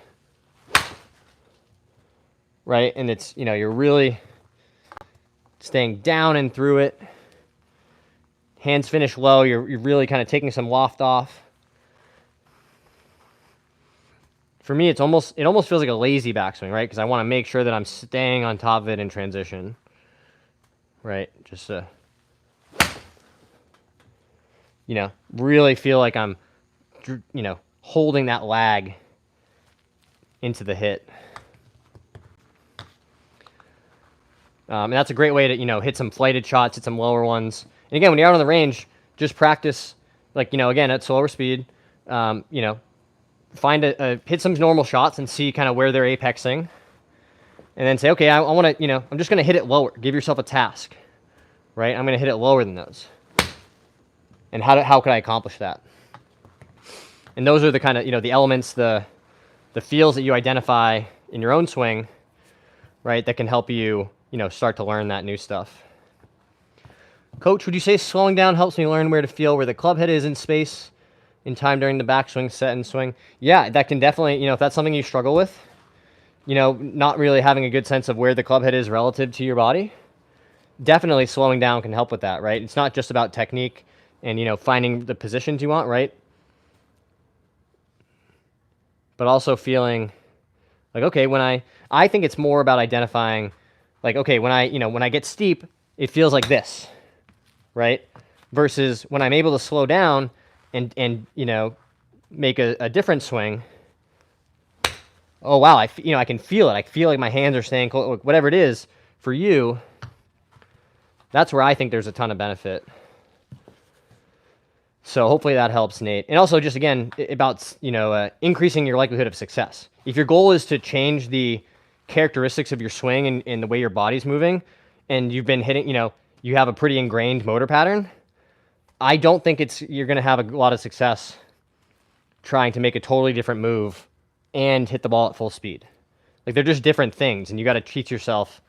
right? And it's, you know, you're really staying down and through it. Hands finish low. You're really kind of taking some loft off. For me, it almost feels like a lazy backswing, right? Because I want to make sure that I'm staying on top of it in transition, right? Just to, you know, really feel like I'm, you know, holding that lag into the hit. And that's a great way to, you know, hit some flighted shots, hit some lower ones. And again, when you're out on the range, just practice, like, you know, again, at slower speed, you know, find hit some normal shots and see kind of where they're apexing. And then say, okay, I want to, you know, I'm just going to hit it lower. Give yourself a task, right? I'm going to hit it lower than those. And how could I accomplish that? And those are the kind of, you know, the elements, the feels that you identify in your own swing, right, that can help you, you know, start to learn that new stuff. Coach, would you say slowing down helps me learn where to feel where the club head is in space in time during the backswing, set, and swing? Yeah, that can definitely, you know, if that's something you struggle with, you know, not really having a good sense of where the club head is relative to your body, definitely slowing down can help with that, right? It's not just about technique and, you know, finding the positions you want, right? But also feeling like, okay, when I think it's more about identifying, like, okay, when I get steep, it feels like this, right? Versus when I'm able to slow down and you know, make a different swing. Oh wow, you know, I can feel it. I feel like my hands are staying close. Whatever it is for you, that's where I think there's a ton of benefit. So hopefully that helps, Nate. And also, just again, about, you know, increasing your likelihood of success. If your goal is to change the characteristics of your swing and the way your body's moving, and you've been hitting, you know, you have a pretty ingrained motor pattern, I don't think you're going to have a lot of success trying to make a totally different move and hit the ball at full speed. Like, they're just different things, and you got to teach yourself,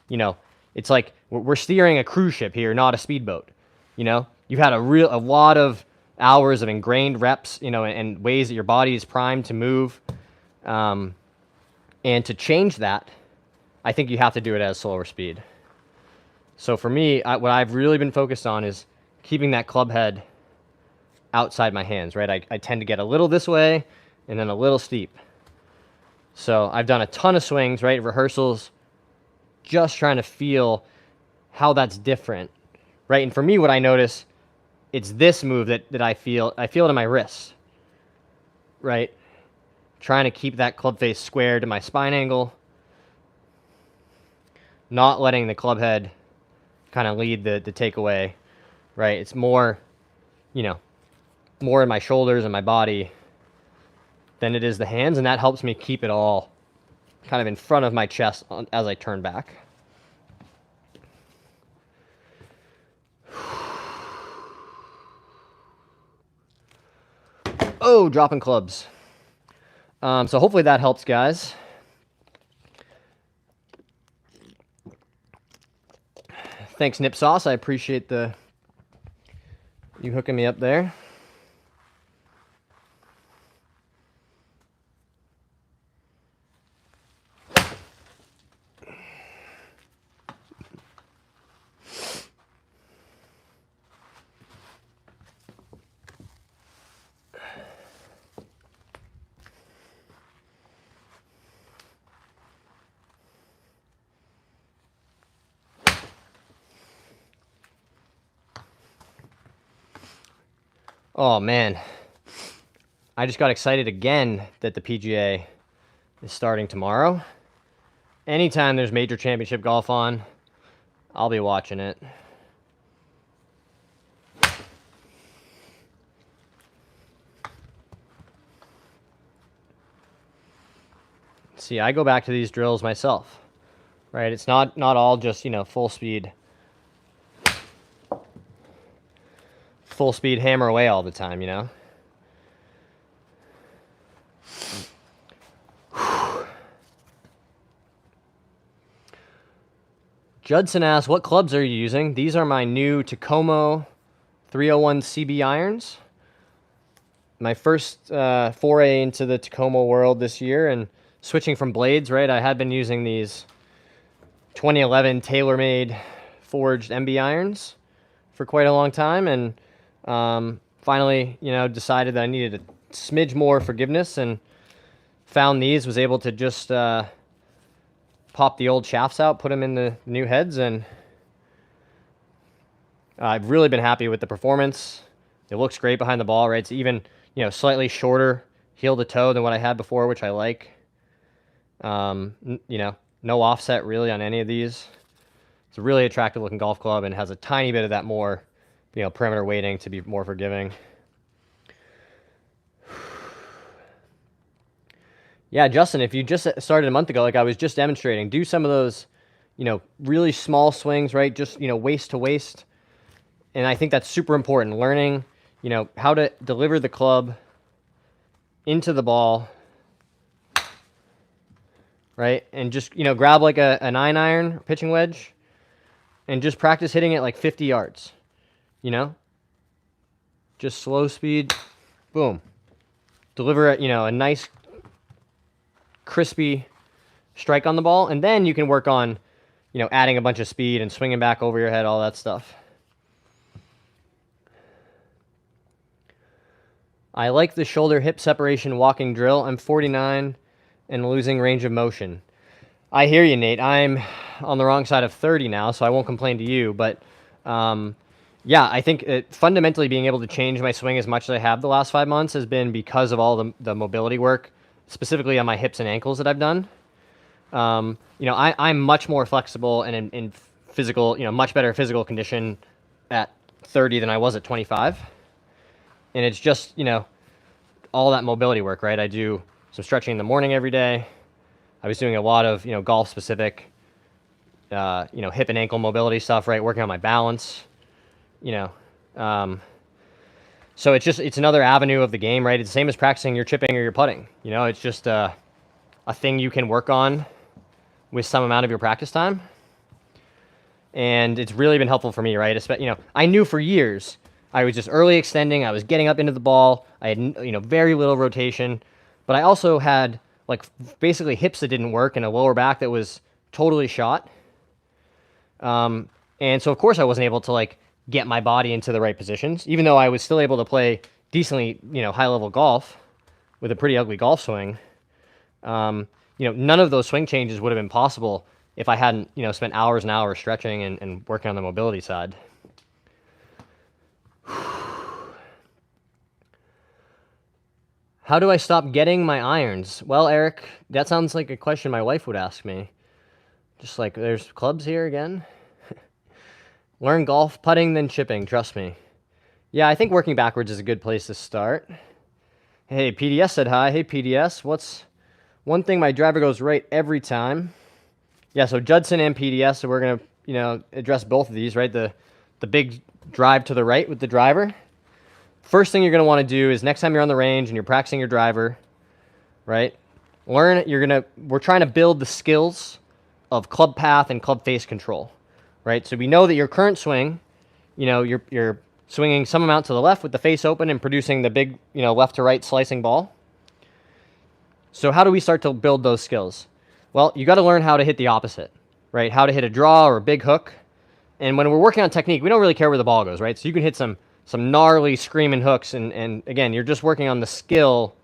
you know, it's like we're steering a cruise ship here, not a speedboat. You know, you've had a lot of hours of ingrained reps, you know, and ways that your body is primed to move. And to change that, I think you have to do it at a slower speed. So for me, what I've really been focused on is keeping that club head outside my hands, right? I tend to get a little this way and then a little steep. So I've done a ton of swings, right? Rehearsals, just trying to feel how that's different, right? And for me, what I notice, it's this move that I feel it in my wrists, right? Trying to keep that club face square to my spine angle, not letting the club head kind of lead the takeaway, right? It's more, you know, more in my shoulders and my body than it is the hands, and that helps me keep it all kind of in front of my chest as I turn back. Oh, dropping clubs. So hopefully that helps, guys. Thanks, Nip Sauce. I appreciate you hooking me up there. Oh, man. I just got excited again that the PGA is starting tomorrow. Anytime there's major championship golf on, I'll be watching it. See, I go back to these drills myself, right? It's not all just, you know, full speed hammer away all the time, you know? Judson asks, what clubs are you using? These are my new Tacoma 301 CB irons. My first foray into the Tacoma world this year, and switching from blades, right? I had been using these 2011 TaylorMade forged MB irons for quite a long time, and finally, you know, decided that I needed a smidge more forgiveness, and found these, was able to just pop the old shafts out, put them in the new heads, and I've really been happy with the performance. It looks great behind the ball, right? It's even, you know, slightly shorter heel to toe than what I had before, which I like. You know, no offset really on any of these. It's a really attractive looking golf club and has a tiny bit of that more, you know, perimeter weighting to be more forgiving. Yeah, Justin, if you just started a month ago, like I was just demonstrating, do some of those, you know, really small swings, right? Just, you know, waist to waist. And I think that's super important. Learning, you know, how to deliver the club into the ball, right? And just, you know, grab like a 9-iron pitching wedge and just practice hitting it like 50 yards, you know? Just slow speed, boom. Deliver it, you know, a nice crispy strike on the ball, and then you can work on, you know, adding a bunch of speed and swinging back over your head, all that stuff. I like the shoulder hip separation walking drill. I'm 49 and losing range of motion. I hear you, Nate. I'm on the wrong side of 30 now, so I won't complain to you, but yeah, I think fundamentally being able to change my swing as much as I have the last 5 months has been because of all the mobility work, specifically on my hips and ankles that I've done. You know, I'm much more flexible and in physical, you know, much better physical condition at 30 than I was at 25. And it's just, you know, all that mobility work, right? I do some stretching in the morning every day. I was doing a lot of, you know, golf specific, you know, hip and ankle mobility stuff, right? Working on my balance, you know. So it's another avenue of the game, right? It's the same as practicing your chipping or your putting. You know, it's just a thing you can work on with some amount of your practice time. And it's really been helpful for me, right? You know, I knew for years I was just early extending. I was getting up into the ball. I had, you know, very little rotation, but I also had like basically hips that didn't work and a lower back that was totally shot. And so of course I wasn't able to like get my body into the right positions, even though I was still able to play decently, you know, high level golf with a pretty ugly golf swing. You know, none of those swing changes would have been possible if I hadn't, you know, spent hours and hours stretching and working on the mobility side. How do I stop getting my irons? Well, Eric, that sounds like a question my wife would ask me. Just like, there's clubs here again? Learn golf, putting, then chipping, trust me. Yeah, I think working backwards is a good place to start. Hey, PDS said hi. Hey, PDS, what's one thing my driver goes right every time? Yeah, so Judson and PDS, so we're going to, you know, address both of these, right? The big drive to the right with the driver. First thing you're going to want to do is next time you're on the range and you're practicing your driver, right? We're trying to build the skills of club path and club face control, right? So we know that your current swing, you know, you're swinging some amount to the left with the face open and producing the big, you know, left to right slicing ball. So how do we start to build those skills? Well, you got to learn how to hit the opposite, right? How to hit a draw or a big hook. And when we're working on technique, we don't really care where the ball goes, right? So you can hit some gnarly screaming hooks, and again, you're just working on the skill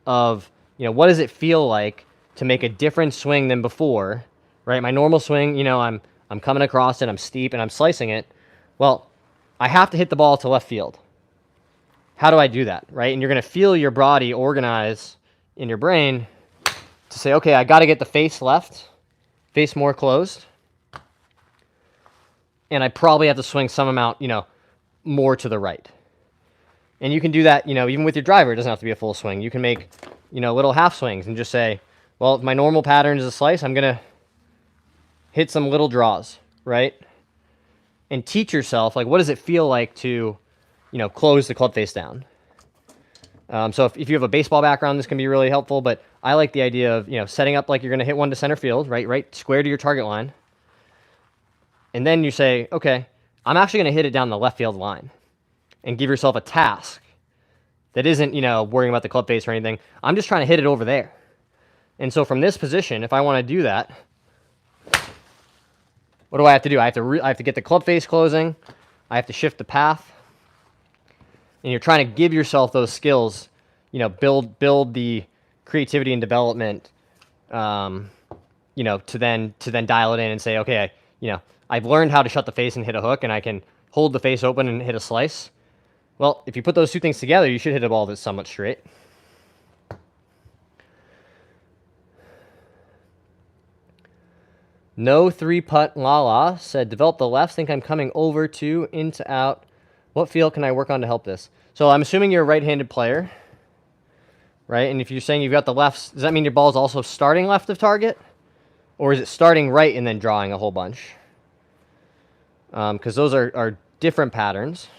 of, you know, what does it feel like to make a different swing than before, right? My normal swing, you know, I'm coming across it, I'm steep, and I'm slicing it. Well, I have to hit the ball to left field. How do I do that, right? And you're going to feel your body organize in your brain to say, okay, I got to get the face left, face more closed, and I probably have to swing some amount, you know, more to the right. And you can do that, you know, even with your driver. It doesn't have to be a full swing. You can make, you know, little half swings and just say, Well, if my normal pattern is a slice, I'm going to hit some little draws, right? And teach yourself, like, what does it feel like to, close the club face down? So if you have a baseball background, this can be really helpful, but I like the idea of, setting up like you're going to hit one to center field, right square to your target line. And then you say, okay, I'm actually going to hit it down the left field line, and give yourself a task that isn't, worrying about the club face or anything. I'm just trying to hit it over there. And so from this position, if I want to do that, what do I have to do? I have to get the club face closing. I have to shift the path. And you're trying to give yourself those skills, build the creativity and development, to then dial it in and say, okay, I've learned how to shut the face and hit a hook, and I can hold the face open and hit a slice. Well, if you put those two things together, you should hit a ball that's somewhat straight. No 3-putt Lala said, develop the lefts. Think I'm coming over to into out. What feel can I work on to help this? So I'm assuming you're a right-handed player, right? And if you're saying you've got the lefts, does that mean your ball is also starting left of target? Or is it starting right and then drawing a whole bunch? Because those are different patterns.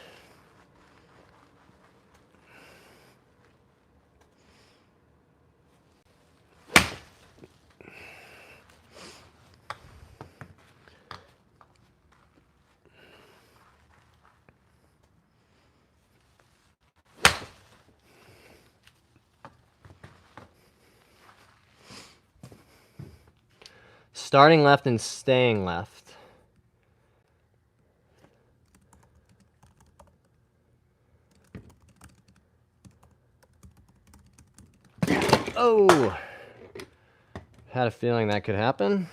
Starting left and staying left. Oh! Had a feeling that could happen.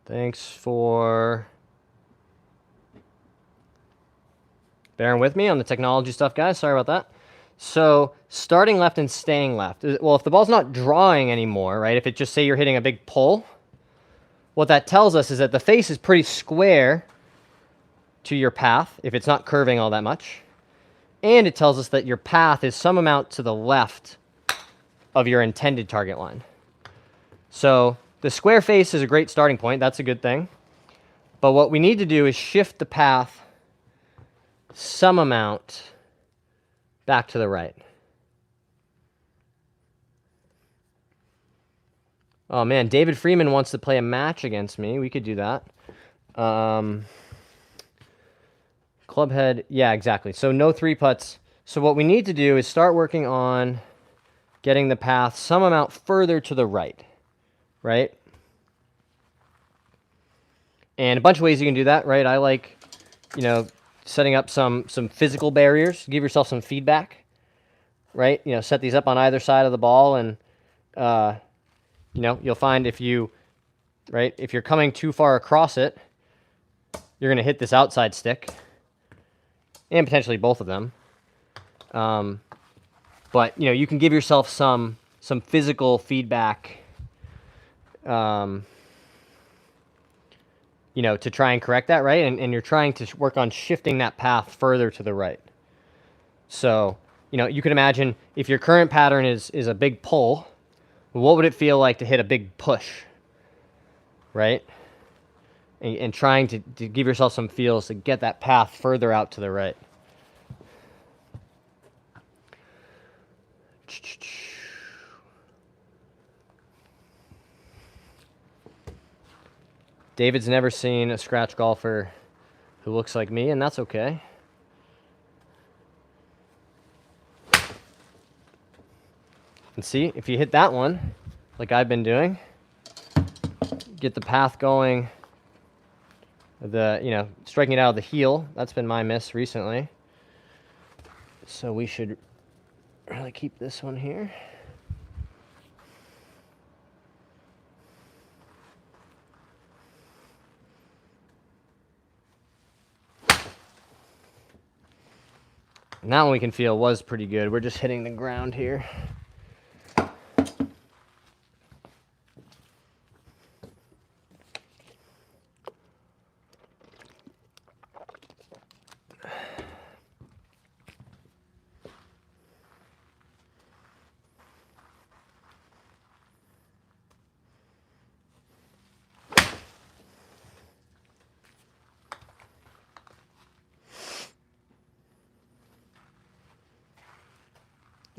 Thanks for bearing with me on the technology stuff, guys. Sorry about that. So starting left and staying left. Well, if the ball's not drawing anymore, right? If it just say you're hitting a big pull, what that tells us is that the face is pretty square to your path if it's not curving all that much. And it tells us that your path is some amount to the left of your intended target line. So the square face is a great starting point. That's a good thing. But what we need to do is shift the path some amount back to the right. Oh man, David Freeman wants to play a match against me. We could do that. Clubhead, yeah, exactly. So no 3-putts. So what we need to do is start working on getting the path some amount further to the right, right? And a bunch of ways you can do that, right? I like, setting up some physical barriers. Give yourself some feedback, right? Set these up on either side of the ball, and you'll find if you're coming too far across it, you're going to hit this outside stick, and potentially both of them. But you can give yourself some physical feedback, to try and correct that, right? And you're trying to work on shifting that path further to the right. So, you can imagine if your current pattern is a big pull, what would it feel like to hit a big push, right? And trying to give yourself some feels to get that path further out to the right. David's never seen a scratch golfer who looks like me, and that's okay. And see, if you hit that one, like I've been doing, get the path going, striking it out of the heel. That's been my miss recently. So we should really keep this one here. And that one we can feel was pretty good. We're just hitting the ground here.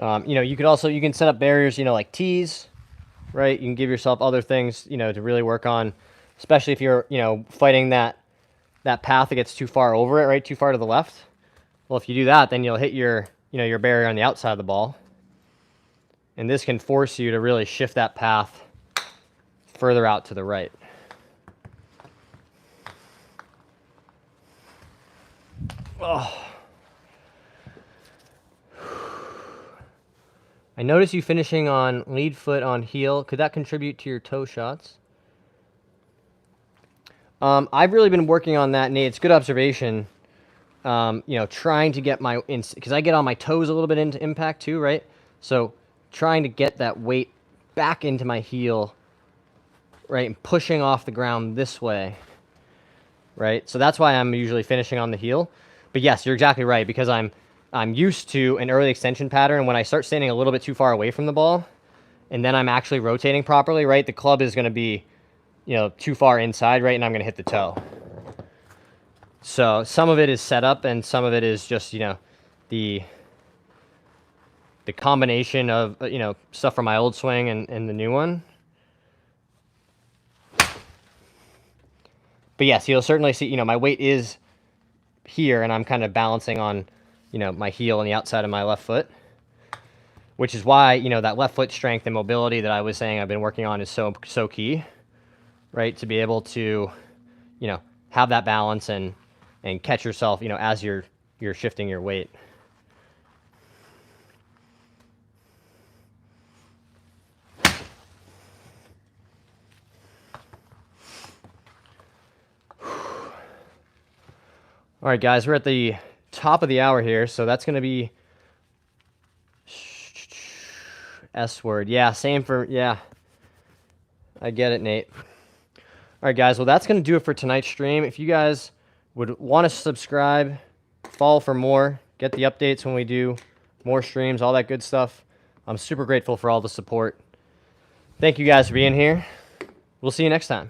You know, you can set up barriers, you know, like tees, right? You can give yourself other things, you know, to really work on, especially if you're, you know, fighting that path that gets too far over it, right? Too far to the left. Well, if you do that, then you'll hit your, you know, your barrier on the outside of the ball. And this can force you to really shift that path further out to the right. Oh. I notice you finishing on lead foot on heel. Could that contribute to your toe shots? I've really been working on that, Nate. It's a good observation. You know, trying to get my, because I get on my toes a little bit into impact too, right? So trying to get that weight back into my heel, right, and pushing off the ground this way, right? So that's why I'm usually finishing on the heel. But yes, you're exactly right, because I'm used to an early extension pattern. When I start standing a little bit too far away from the ball, and then I'm actually rotating properly, right, the club is going to be, you know, too far inside, right, and I'm going to hit the toe. So some of it is set up, and some of it is just, you know, the combination of, you know, stuff from my old swing and the new one. But yes, you'll certainly see, you know, my weight is here, and I'm kind of balancing on, you know, my heel on the outside of my left foot, which is why, you know, that left foot strength and mobility that I was saying I've been working on is so key, right? To be able to, you know, have that balance and catch yourself, you know, as you're shifting your weight. All right, guys, we're at the top of the hour here, so that's going to be S word. Yeah, same for, yeah. I get it, Nate. All right, guys, well, that's going to do it for tonight's stream. If you guys would want to subscribe, follow for more, get the updates when we do more streams, all that good stuff, I'm super grateful for all the support. Thank you guys for being here. We'll see you next time.